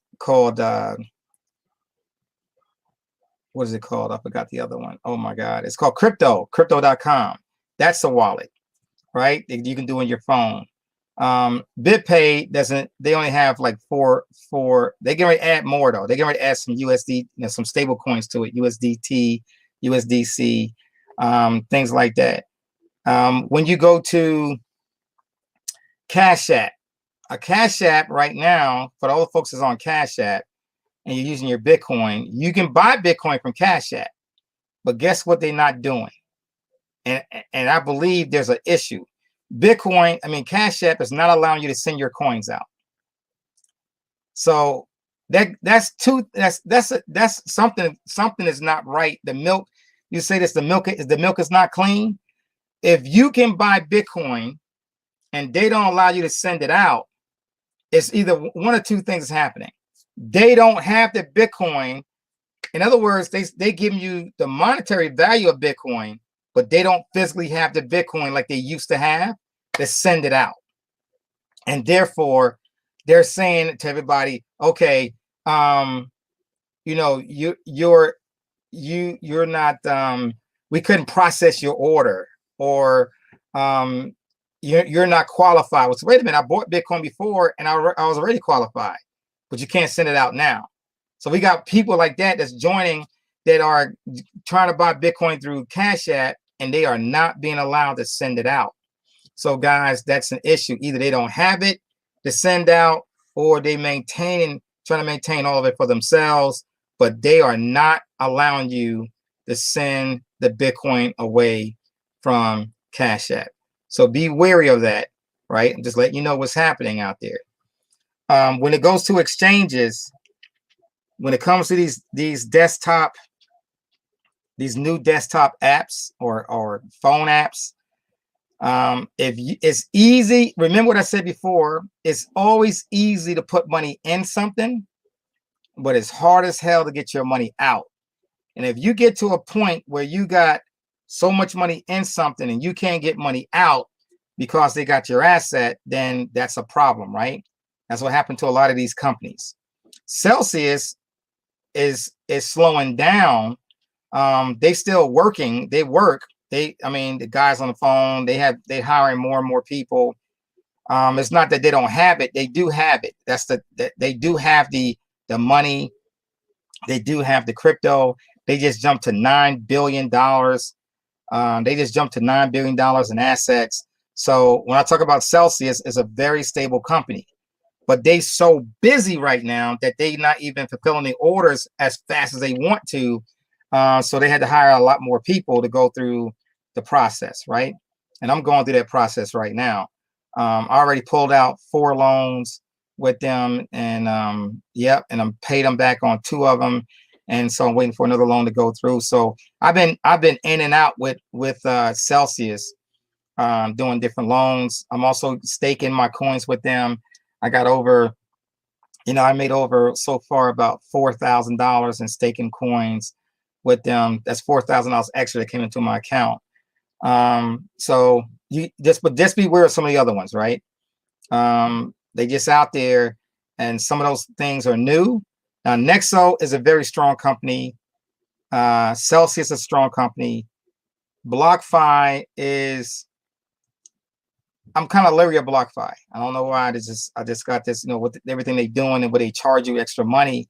what is it called? I forgot the other one. Oh my God, it's called crypto.com. That's the wallet, right? That you can do on your phone. BitPay doesn't. They only have like four. They can add more though. They can add some USD, some stable coins to it, USDT, USDC, things like that. When you go to Cash App, a Cash App right now, for all the folks that's on Cash App and you're using your Bitcoin, you can buy Bitcoin from Cash App, but guess what they're not doing? And I believe there's an issue. Cash App is not allowing you to send your coins out. So that's something is not right. The milk, you say this, the milk is not clean. If you can buy Bitcoin and they don't allow you to send it out, it's either one or two things happening. They don't have the Bitcoin. In other words, they give you the monetary value of Bitcoin, but they don't physically have the Bitcoin like they used to have to send it out. And therefore, they're saying to everybody, okay, you know, you're not, we couldn't process your order, or you're not qualified. Well, so wait a minute, I bought Bitcoin before and I was already qualified, but you can't send it out now. So we got people like that that's joining, that are trying to buy Bitcoin through Cash App, and they are not being allowed to send it out. So guys, that's an issue. Either they don't have it to send out, or they trying to maintain all of it for themselves, but they are not allowing you to send the Bitcoin away from Cash App. So be wary of that, right? And just let you know what's happening out there. When it goes to exchanges, when it comes to these new desktop apps or phone apps, it's easy. Remember what I said before, it's always easy to put money in something, but it's hard as hell to get your money out. And if you get to a point where you got so much money in something and you can't get money out because they got your asset, then that's a problem, right? That's what happened to a lot of these companies. Celsius is slowing down. They still working. They work. I mean, the guys on the phone, they hiring more and more people. It's not that they don't have it. They do have it. They do have the money. They do have the crypto. They just jumped to $9 billion. They just jumped to $9 billion in assets. So when I talk about Celsius, it's a very stable company, but they so busy right now that they not even fulfilling the orders as fast as they want to. So they had to hire a lot more people to go through the process, right? And I'm going through that process right now. I already pulled out 4 loans with them, and and I'm paid them back on 2 of them, and so I'm waiting for another loan to go through. So I've been in and out with Celsius, doing different loans. I'm also staking my coins with them. I got over, I made over so far about $4,000 in staking coins with them. That's $4,000 extra that came into my account. So you just be aware of some of the other ones, right? They just out there, and some of those things are new. Now, Nexo is a very strong company. Celsius is a strong company. BlockFi is, I'm kind of leery of BlockFi. I don't know why. I just got this, with everything they're doing and what they charge you extra money.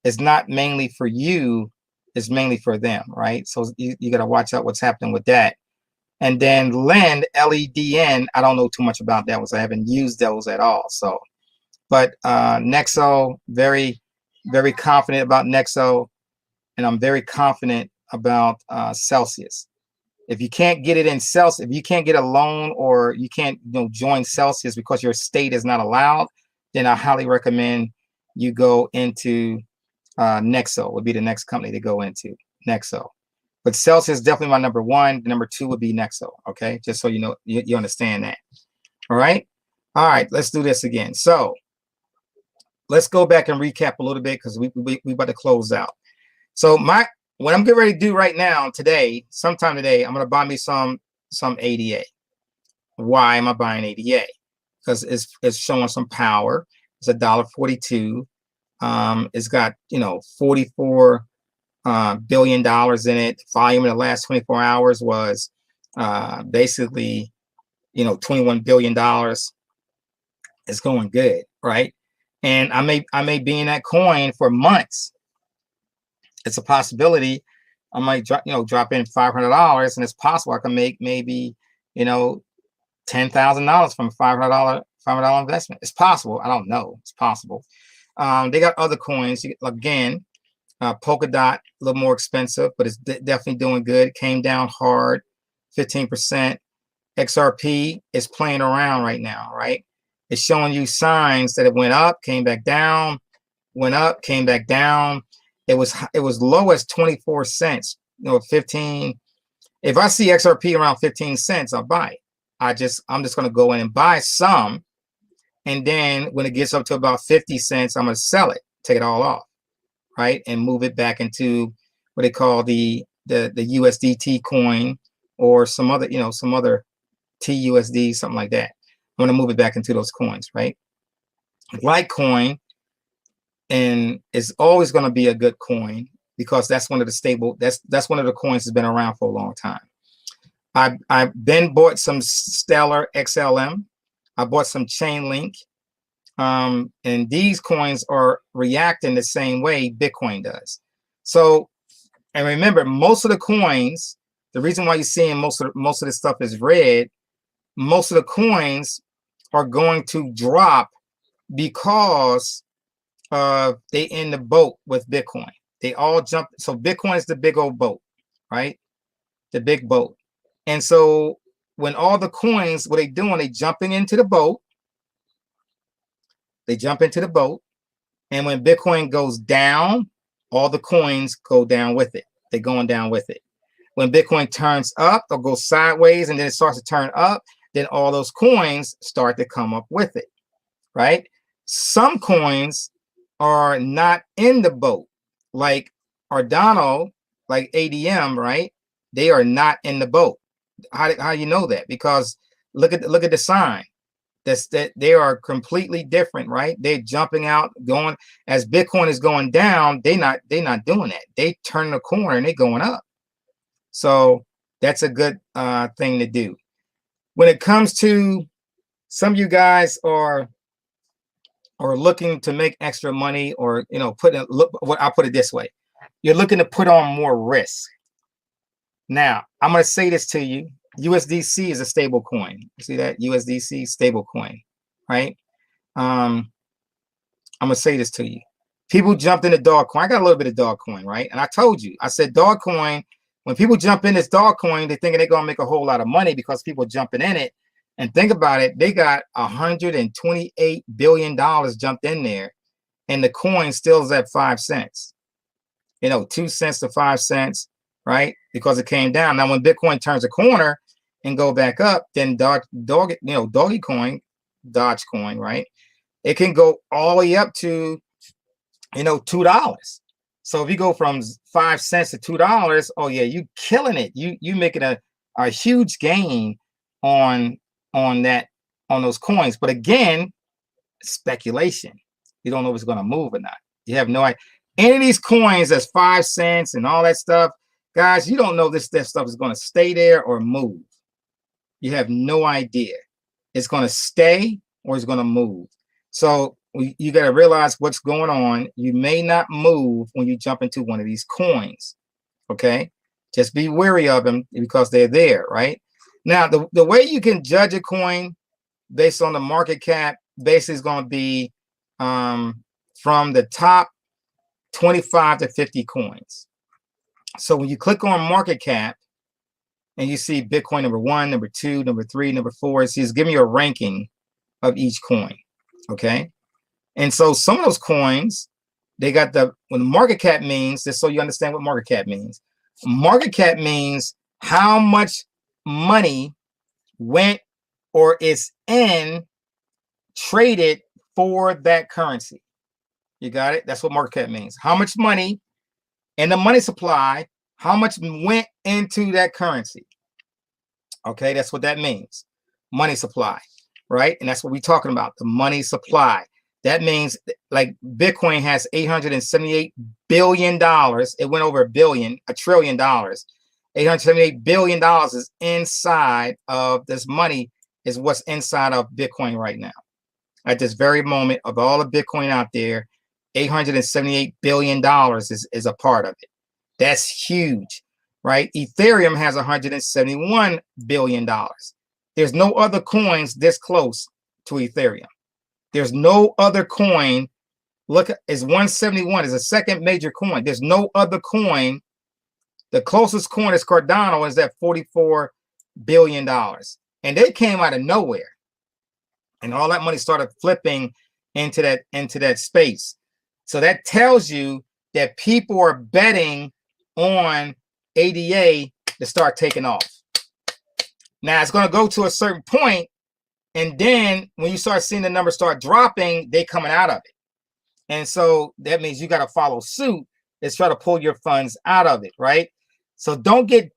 It's not mainly for you, it's mainly for them, right? So you got to watch out what's happening with that. And then Lend, LEDN, I don't know too much about that because I haven't used those at all. So, but Nexo, very, very confident about Nexo, and I'm very confident about Celsius. If you can't get it in Celsius, if you can't get a loan, or you can't join Celsius because your state is not allowed, then I highly recommend you go into Nexo. Would be the next company to go into, Nexo. But Celsius is definitely my number 1. The number 2 would be Nexo. Okay, just so you know, you understand that. All right, let's do this again. So let's go back and recap a little bit, because we about to close out. So what I'm getting ready to do right now, sometime today, I'm going to buy me some ADA. Why am I buying ADA? Because it's showing some power. It's $1.42. It's got 44 $billion in it. Volume in the last 24 hours was basically $21 billion. It's going good, right? And I may be in that coin for months. It's a possibility. I might drop in $500, and it's possible I can make maybe $10,000 from a $500 investment. It's possible. I don't know. It's possible. They got other coins again. Polkadot, a little more expensive, but it's definitely doing good. It came down hard, 15%. XRP is playing around right now, right? It's showing you signs that it went up, came back down, went up, came back down. It was low as 24 cents, 15. If I see XRP around 15 cents, I'll buy it. I'm just going to go in and buy some, and then when it gets up to about 50 cents, I'm going to sell it, take it all off, right, and move it back into what they call the USDT coin, or some other TUSD, something like that. I'm going to move it back into those coins, right? Litecoin, and it's always going to be a good coin because that's one of the stable. That's one of the coins that's been around for a long time. I've then bought some Stellar XLM. I bought some Chainlink. And these coins are reacting the same way Bitcoin does. So, and remember, most of the coins, the reason why you're seeing most of the stuff is red, most of the coins are going to drop because they in the boat with Bitcoin. They all jump. So Bitcoin is the big old boat, right? The big boat. And so when all the coins, what they doing, they jumping into the boat. They jump into the boat. And when Bitcoin goes down, all the coins go down with it. They're going down with it. When Bitcoin turns up or goes sideways and then it starts to turn up, then all those coins start to come up with it, right? Some coins are not in the boat, like Cardano, like ADM, right? They are not in the boat. How you know that? Because look at the sign. That they are completely different, right? They're jumping out, going as Bitcoin is going down. They're not doing that. They turn the corner and they're going up. So that's a good thing to do. When it comes to some of you guys are looking to make extra money, or I'll put it this way: you're looking to put on more risk. Now, I'm going to say this to you. USDC is a stable coin. You see that? USDC stable coin, right? I'm going to say this to you. People jumped into dog coin. I got a little bit of dog coin, right? And I told you, I said dog coin, when people jump in this dog coin, they're thinking they're going to make a whole lot of money because people jumping in it. And think about it. They got $128 billion jumped in there, and the coin still is at 5 cents. 2 cents to 5 cents, right? Because it came down. Now, when Bitcoin turns a corner and go back up, then Dogecoin, right? It can go all the way up to, $2. So if you go from 5 cents to $2, oh yeah, you killing it. You making a huge gain on those coins. But again, speculation. You don't know if it's going to move or not. You have no idea. Any of these coins that's 5 cents and all that stuff, guys, you don't know this stuff is going to stay there or move. You have no idea. It's going to stay or it's going to move. So you got to realize what's going on. You may not move when you jump into one of these coins. Okay, just be wary of them because they're there, right? Now, the way you can judge a coin based on the market cap, basically is going to be from the top 25 to 50 coins. So when you click on market cap and you see Bitcoin number 1, number 2, number 3, number 4, it's giving you a ranking of each coin. Okay. And so some of those coins, they got when the market cap means, just so you understand what market cap means. Market cap means how much money went or is traded for that currency. You got it? That's what market cap means. How much money and the money supply, how much went into that currency. Okay, that's what that means. Money supply, right? And that's what we're talking about, the money supply. That means like Bitcoin has $878 billion. It went over $1 trillion. $878 billion is inside of this money, is what's inside of Bitcoin right now. At this very moment, of all the Bitcoin out there, $878 billion is a part of it. That's huge, right? Ethereum has $171 billion. There's no other coins this close to Ethereum. There's no other coin. Look, it's 171 is a second major coin. There's no other coin. The closest coin is Cardano, is at $44 billion. And they came out of nowhere. And all that money started flipping into that space. So that tells you that people are betting on ADA to start taking off. Now it's going to go to a certain point, and then when you start seeing the numbers start dropping, they coming out of it. And so that means you got to follow suit. Let's try to pull your funds out of it, right? So don't get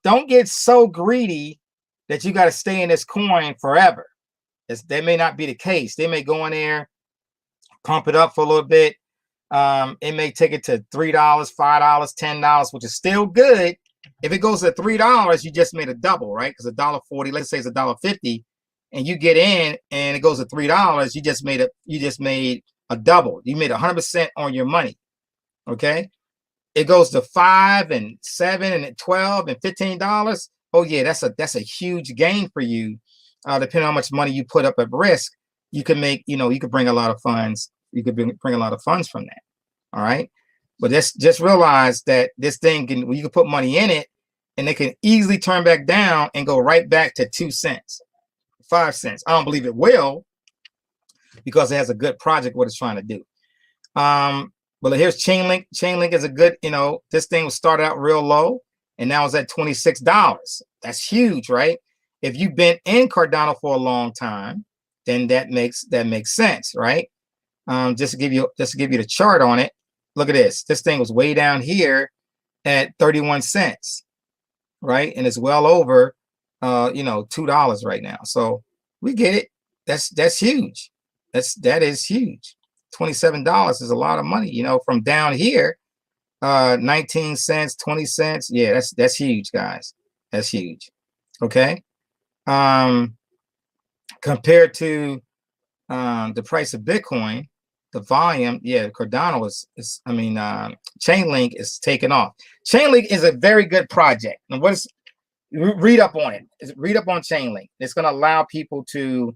so greedy that you got to stay in this coin forever. That may not be the case. They may go in there, pump it up for a little bit. It may take it to $3, $5, $10, which is still good. If it goes to $3, you just made a double, right? Because $1.40, let's say it's $1.50, and you get in and it goes to $3, you just made a double. You made 100% on your money. Okay. It goes to $5 and $7 and $12 and $15. Oh yeah, that's a huge gain for you. Depending on how much money you put up at risk, you can make, you could bring a lot of funds. You could bring a lot of funds from that. All right. But just realize that this thing you can put money in it and it can easily turn back down and go right back to 2 cents, 5 cents. I don't believe it will, because it has a good project, what it's trying to do. But here's Chainlink. Chainlink is a good, this thing was started out real low and now it's at $26. That's huge, right? If you've been in Cardano for a long time, then that makes sense, right? Just to give you the chart on it. Look at this. This thing was way down here at 31 cents, right? And it's well over $2 right now. So we get it. That's huge. That is huge. $27 is a lot of money, from down here. 19 cents, 20 cents. Yeah, that's huge, guys. That's huge. Okay. Compared to the price of Bitcoin, the volume, yeah, Cardano Chainlink is taking off. Chainlink is a very good project. And read up on it. Read up on Chainlink. It's going to allow people to,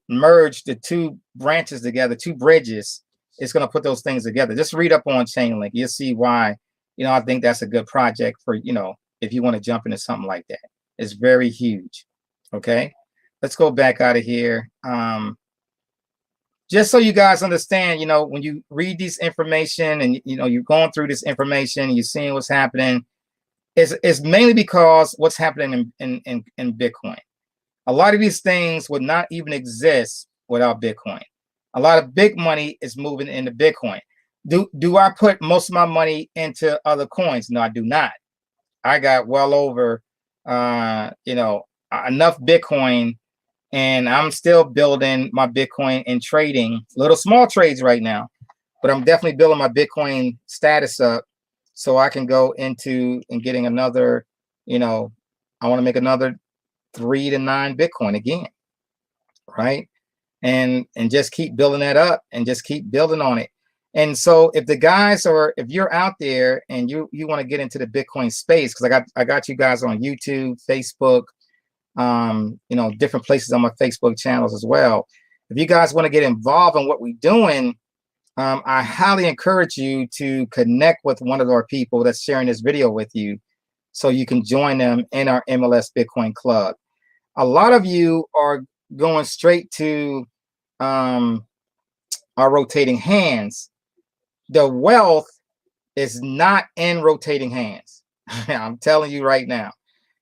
merge the two branches together, two bridges. It's going to put those things together. Just read up on Chainlink. You'll see why, I think that's a good project for, if you want to jump into something like that. It's very huge. Okay. Let's go back out of here. Just so you guys understand, when you read these information and, you're going through this information and you're seeing what's happening, it's mainly because what's happening in Bitcoin. A lot of these things would not even exist without Bitcoin. A lot of big money is moving into Bitcoin. Do I put most of my money into other coins? No, I do not. I got well over, enough Bitcoin, and I'm still building my Bitcoin and trading little small trades right now, but I'm definitely building my Bitcoin status up so I can go into and getting another, I want to make another 3 to 9 Bitcoin again, right? And just keep building that up and just keep building on it. And so if if you're out there and you want to get into the Bitcoin space, because I got you guys on YouTube, Facebook, different places on my Facebook channels as well. If you guys want to get involved in what we're doing, I highly encourage you to connect with one of our people that's sharing this video with you so you can join them in our MLS Bitcoin Club. A lot of you are going straight to our rotating hands. The wealth is not in rotating hands. I'm telling you right now.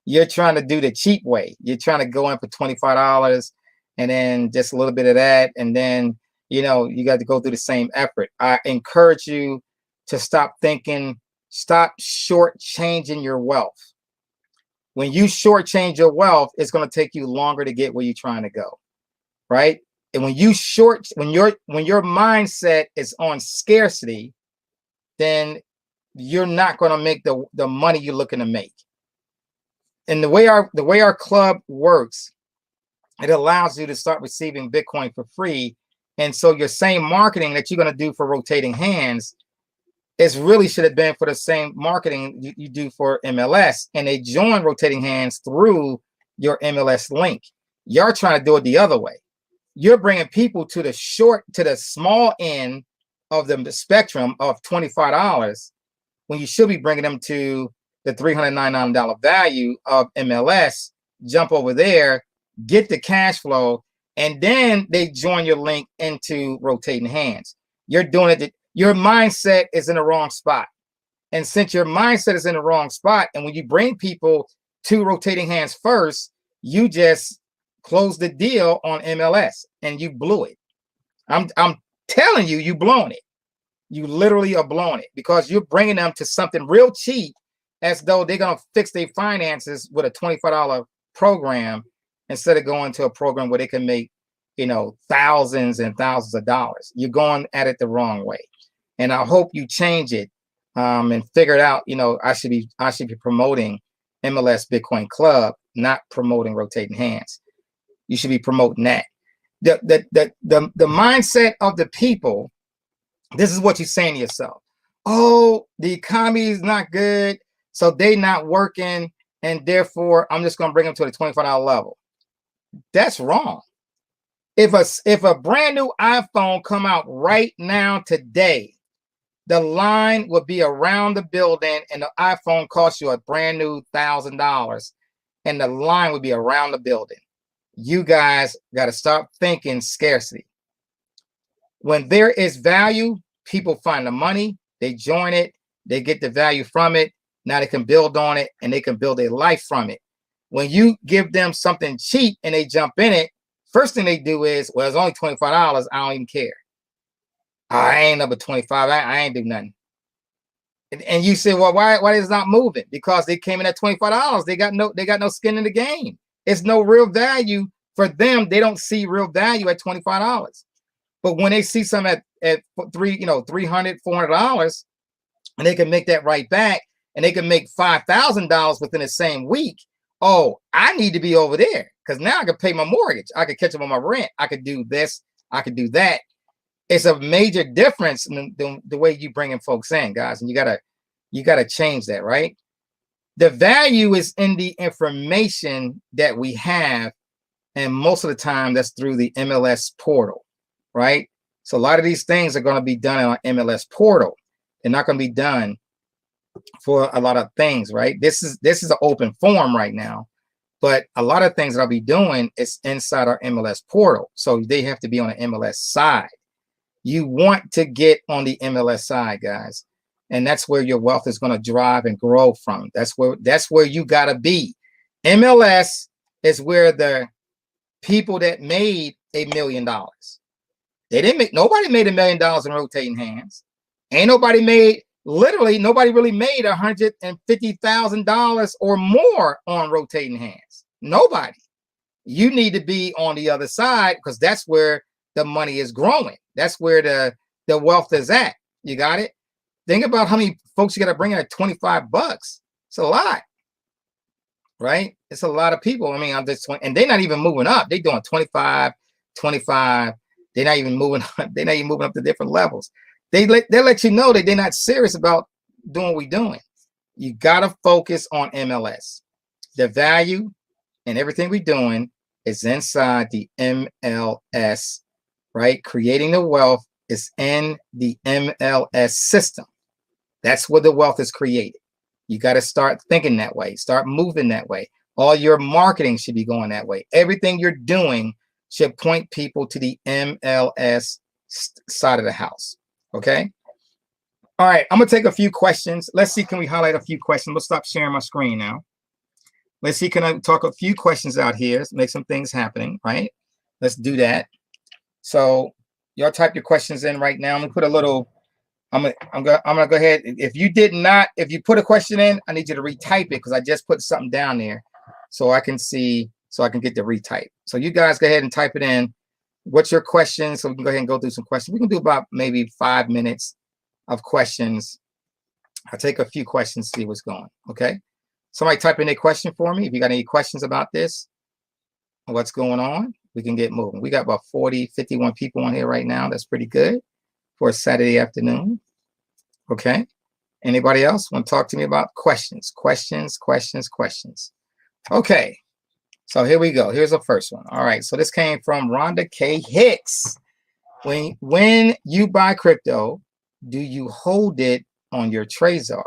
You're trying to do the cheap way. You're trying to go in for $25 and then just a little bit of that. And then, you got to go through the same effort. I encourage you to stop shortchanging your wealth. When you shortchange your wealth, it's going to take you longer to get where you're trying to go. Right. And when your mindset is on scarcity, then you're not going to make the money you're looking to make. And the way our club works, it allows you to start receiving Bitcoin for free. And so your same marketing that you're going to do for rotating hands really should have been for the same marketing you do for MLS. And they join rotating hands through your MLS link. You're trying to do it the other way. You're bringing people to the small end of the spectrum of $25 when you should be bringing them to the $399 value of MLS, jump over there, get the cash flow, and then they join your link into rotating hands. You're doing it. Your mindset is in the wrong spot. And since your mindset is in the wrong spot, and when you bring people to rotating hands first, you just close the deal on MLS and you blew it. I'm telling you, you blown it. You literally are blowing it because you're bringing them to something real cheap, as though they're going to fix their finances with a $25 program instead of going to a program where they can make, thousands and thousands of dollars. You're going at it the wrong way. And I hope you change it and figure it out. I should be promoting MLS Bitcoin Club, not promoting rotating hands. You should be promoting that. The mindset of the people, this is what you're saying to yourself. Oh, the economy is not good, so they not working, and therefore I'm just going to bring them to the $25 level. That's wrong. If a brand new iPhone come out right now today, the line would be around the building, and the iPhone costs you a brand new $1,000, and the line would be around the building. You guys got to stop thinking scarcity. When there is value, people find the money, they join it, they get the value from it. Now they can build on it, and they can build a life from it. When you give them something cheap and they jump in it, first thing they do is, well, it's only $25. I don't even care. I ain't up at 25. I ain't do nothing. And you say, well, why is it not moving? Because they came in at $25. They got no skin in the game. It's no real value for them. They don't see real value at $25. But when they see some at $300, $400, and they can make that right back, and they can make $5,000 within the same week. Oh, I need to be over there because now I can pay my mortgage. I could catch up on my rent. I could do this. I could do that. It's a major difference in the way you bringing folks in, guys, and you gotta change that, right? The value is in the information that we have, and most of the time that's through the MLS portal, right? So a lot of these things are going to be done on MLS portal. They're not going to be done for a lot of things, right? This is an open forum right now, but a lot of things that I'll be doing is inside our MLS portal. So they have to be on the MLS side. You want to get on the MLS side, guys. And that's where your wealth is going to drive and grow from. That's where you got to be. MLS is where the people that made $1 million. Nobody made $1 million in rotating hands. Nobody really made $150,000 or more on rotating hands. Nobody. You need to be on the other side because that's where the money is growing. That's where the wealth is at. You got it? Think about how many folks you got to bring in at $25. It's a lot, right? It's a lot of people. I mean, and they're not even moving up. They're doing 25. They're not even moving up. They're not even moving up to different levels. They let you know that they're not serious about doing what we're doing. You got to focus on MLS. The value and everything we're doing is inside the MLS, right? Creating the wealth is in the MLS system. That's where the wealth is created. You got to start thinking that way. Start moving that way. All your marketing should be going that way. Everything you're doing should point people to the MLS side of the house. Okay. All right. I'm going to take a few questions. Let's see. Can we highlight a few questions? We'll stop sharing my screen now. Let's see. Can I talk a few questions out here? Let's make some things happening, right? Let's do that. So y'all type your questions in right now. I'm going to put a little, I'm gonna go ahead. If you put a question in, I need you to retype it because I just put something down there so I can see, so I can get the retype. So you guys go ahead and type it in. What's your question? So we can go ahead and go through some questions. We can do about maybe 5 minutes of questions. I'll take a few questions, see what's going. Okay. Somebody type in a question for me. If you got any questions about this, what's going on, we can get moving. We got about 51 people on here right now. That's pretty good for a Saturday afternoon. Okay. Anybody else want to talk to me about questions? Questions. Okay. So here we go. Here's the first one. All right. So this came from Rhonda K. Hicks. When you buy crypto, do you hold it on your Trezor?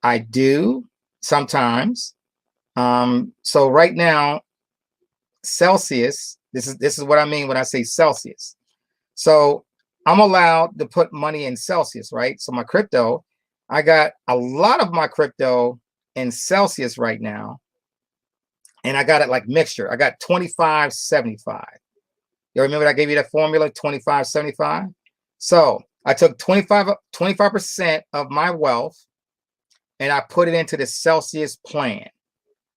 I do sometimes. So right now, Celsius, this is what I mean when I say Celsius. So I'm allowed to put money in Celsius, right? So my crypto, I got a lot of my crypto in Celsius right now. And I got it like mixture. I got 25-75. You remember I gave you that formula, 25-75? So I took 25% of my wealth and I put it into the Celsius plan.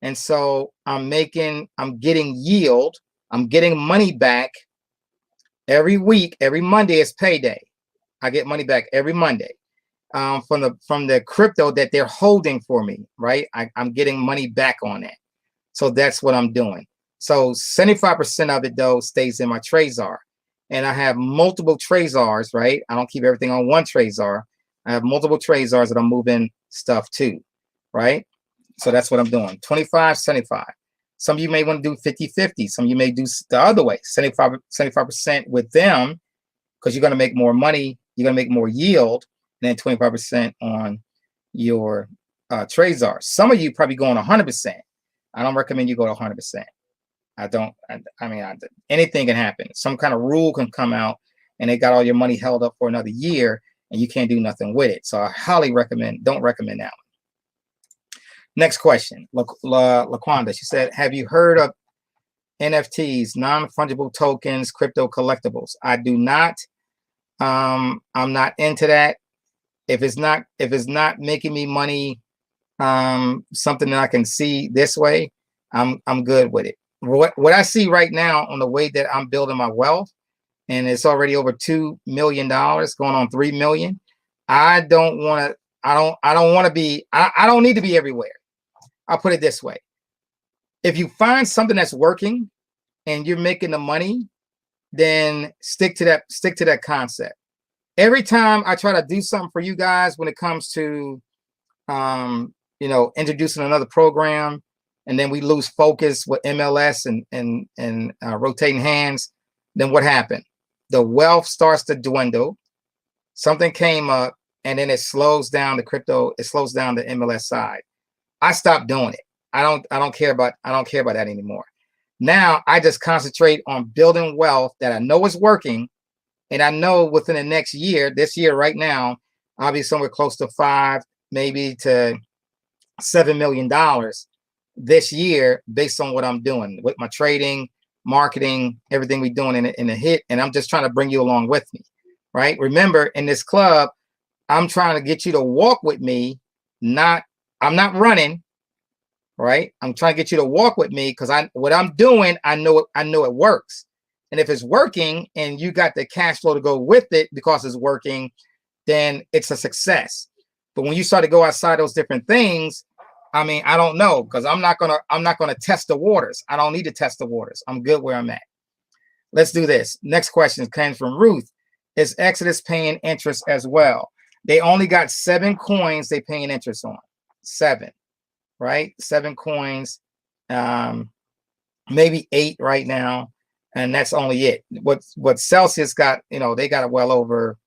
And so I'm getting yield I'm getting money back every week. Every Monday is payday. I get money back every Monday from the crypto that they're holding for me, right? I'm getting money back on that. So that's what I'm doing. So 75% of it though stays in my Trezor, and I have multiple Trezors, right? I don't keep everything on one Trezor. I have multiple Trezors that I'm moving stuff to, right? So that's what I'm doing. 25, 75. Some of you may want to do 50-50. Some of you may do the other way, 75% with them, because you're going to make more money. You're going to make more yield than 25% on your Trezor. Some of you probably going 100%. I don't recommend you go to 100%. I mean, anything can happen. Some kind of rule can come out and they got all your money held up for another year and you can't do nothing with it. So I highly don't recommend that one. Next question, LaQuanda. She said, have you heard of NFTs, non-fungible tokens, crypto collectibles? I do not. I'm not into that. If it's not making me money, something that I can see this way, I'm good with it. What I see right now on the way that I'm building my wealth, and it's already over $2 million, going on 3 million. I don't want to be. I don't need to be everywhere. I'll put it this way. If you find something that's working and you're making the money, then stick to that concept. Every time I try to do something for you guys when it comes to introducing another program, and then we lose focus with MLS and rotating hands, then what happened? The wealth starts to dwindle. Something came up, and then it slows down the crypto. It slows down the MLS side. I stopped doing it. I don't care about that anymore. Now I just concentrate on building wealth that I know is working, and I know within the next year, this year right now, I'll be somewhere close to $5, maybe to $7 million this year, based on what I'm doing with my trading, marketing, everything we're doing in the hit. And I'm just trying to bring you along with me, right? Remember, in this club, I'm trying to get you to walk with me. I'm not running, right? I'm trying to get you to walk with me, because what I'm doing, I know it works. And if it's working and you got the cash flow to go with it because it's working, then it's a success. But when you start to go outside those different things, I mean, I don't know, because I'm not gonna test the waters. I don't need to test the waters. I'm good where I'm at. Let's do this. Next question came from Ruth. Is Exodus paying interest as well? They only got 7 coins they paying interest on. 7, right? 7 coins, maybe 8 right now, and that's only it. What Celsius got, they got well over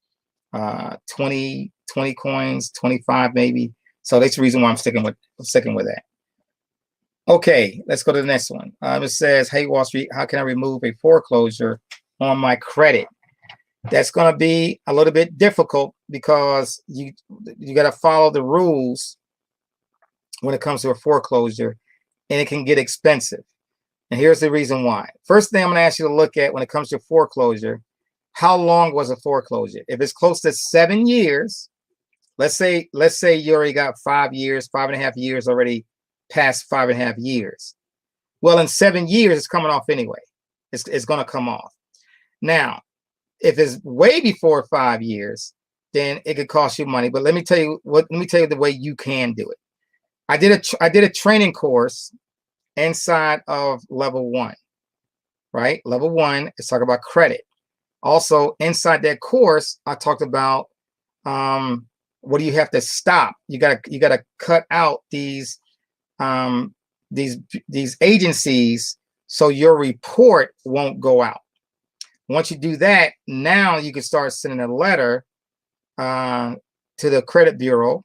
20 coins, 25 maybe. So that's the reason why I'm sticking with that. Okay, let's go to the next one. It says, hey, Wall Street, how can I remove a foreclosure on my credit? That's going to be a little bit difficult, because you got to follow the rules when it comes to a foreclosure, and it can get expensive. And here's the reason why. First thing I'm going to ask you to look at when it comes to foreclosure, how long was a foreclosure? If it's close to 7 years, let's say you already got 5 years, 5.5 years already past 5.5 years. Well, in 7 years, it's coming off anyway. It's going to come off. Now, if it's way before 5 years, then it could cost you money. But let me tell you the way you can do it. I did a training course inside of level 1, right? Level 1 is talking about credit. Also, inside that course, I talked about what do you have to stop? You gotta cut out these agencies so your report won't go out. Once you do that, now you can start sending a letter to the credit bureau,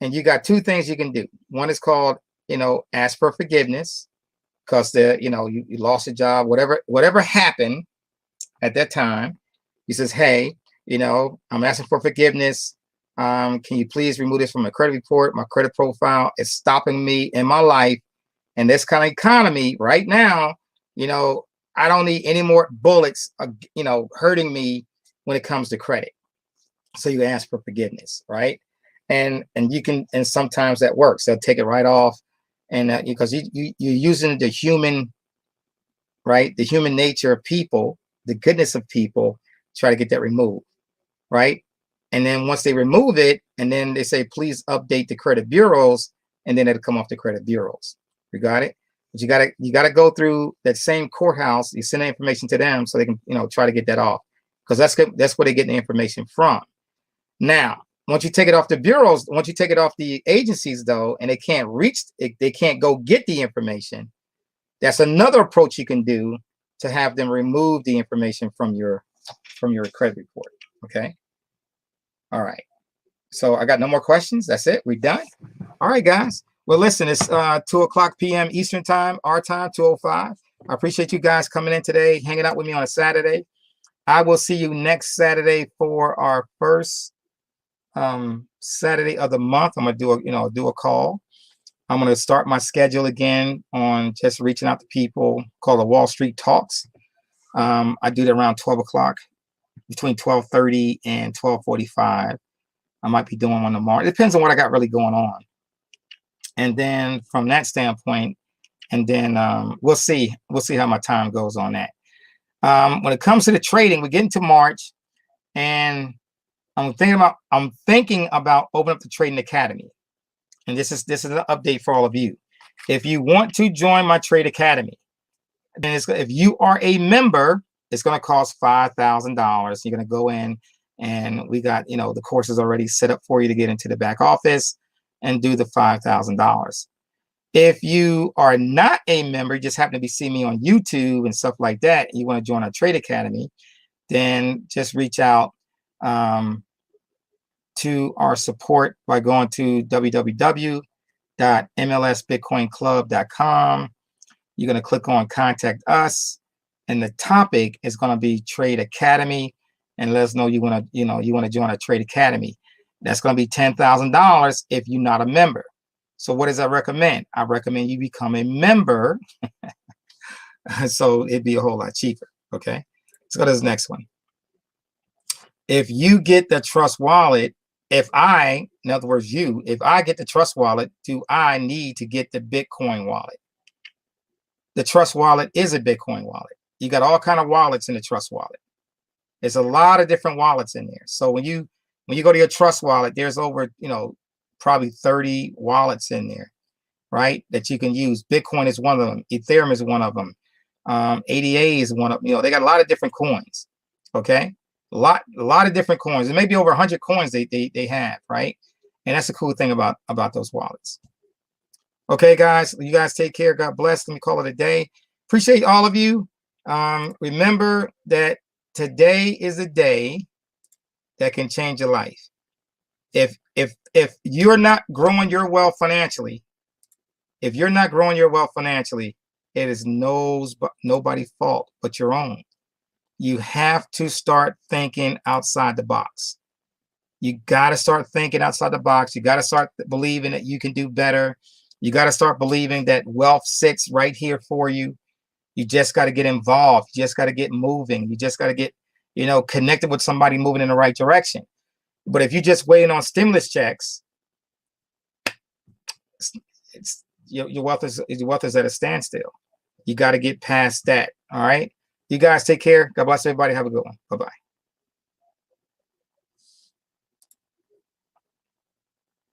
and you got 2 things you can do. One is called, ask for forgiveness, because you lost your job, whatever happened at that time. He says, hey, I'm asking for forgiveness. Can you please remove this from my credit report? My credit profile is stopping me in my life. And this kind of economy right now, I don't need any more bullets, hurting me when it comes to credit. So you ask for forgiveness, right? And you can, and sometimes that works. They'll take it right off, and because you're using the human right? The human nature of people, the goodness of people, try to get that removed, right? And then once they remove it, and then they say, please update the credit bureaus, and then it'll come off the credit bureaus. You got it? But you gotta go through that same courthouse. You send the information to them so they can, try to get that off, because that's where they get the information from. Now, once you take it off the bureaus, once you take it off the agencies, though, and they can't reach it, they can't go get the information. That's another approach you can do to have them remove the information from your credit report. Okay. All right. So I got no more questions. That's it. We're done. All right, guys. Well, listen, it's 2:00 p.m. Eastern time, our time, 2:05. I appreciate you guys coming in today, hanging out with me on a Saturday. I will see you next Saturday for our first Saturday of the month. I'm gonna do a call. I'm gonna start my schedule again on just reaching out to people, called the Wall Street Talks. I do that around 12 o'clock, between 12:30 and 12:45. I might be doing one tomorrow. It depends on what I got really going on. And then from that standpoint, and then we'll see how my time goes on that. When it comes to the trading, we get into March, and I'm thinking about opening up the Trading Academy. And this is an update for all of you. If you want to join my Trade Academy, then if you are a member, it's going to cost $5,000. You're going to go in, and we got the courses already set up for you to get into the back office and do the $5,000. If you are not a member, just happen to be seeing me on YouTube and stuff like that, and you want to join our Trade Academy, then just reach out to our support by going to www.mlsbitcoinclub.com. You're going to click on Contact Us, and the topic is going to be Trade Academy, and let us know you want to join a Trade Academy. That's going to be $10,000 if you're not a member. So what does I recommend? I recommend you become a member, so it'd be a whole lot cheaper. Okay, let's go to this next one. If you get the Trust Wallet, in other words, if I get the Trust Wallet, do I need to get the Bitcoin wallet? The Trust Wallet is a Bitcoin wallet. You got all kind of wallets in the Trust Wallet. There's a lot of different wallets in there. So when you go to your Trust Wallet, there's over, probably 30 wallets in there, right, that you can use. Bitcoin is one of them. Ethereum is one of them. ADA is one of them. They got a lot of different coins. Okay. A lot of different coins. There may be over 100 coins they have, right? And that's the cool thing about those wallets. Okay, guys, you guys take care. God bless. Let me call it a day. Appreciate all of you. Remember that today is a day that can change your life. If you're not growing your wealth financially, it is nobody's fault but your own. You have to start thinking outside the box. You got to start thinking outside the box. You got to start believing that you can do better. You got to start believing that wealth sits right here for you. You just got to get involved. You just got to get moving. You just got to get, connected with somebody moving in the right direction. But if you're just waiting on stimulus checks, your wealth is at a standstill. You got to get past that. All right. You guys take care. God bless everybody. Have a good one. Bye-bye.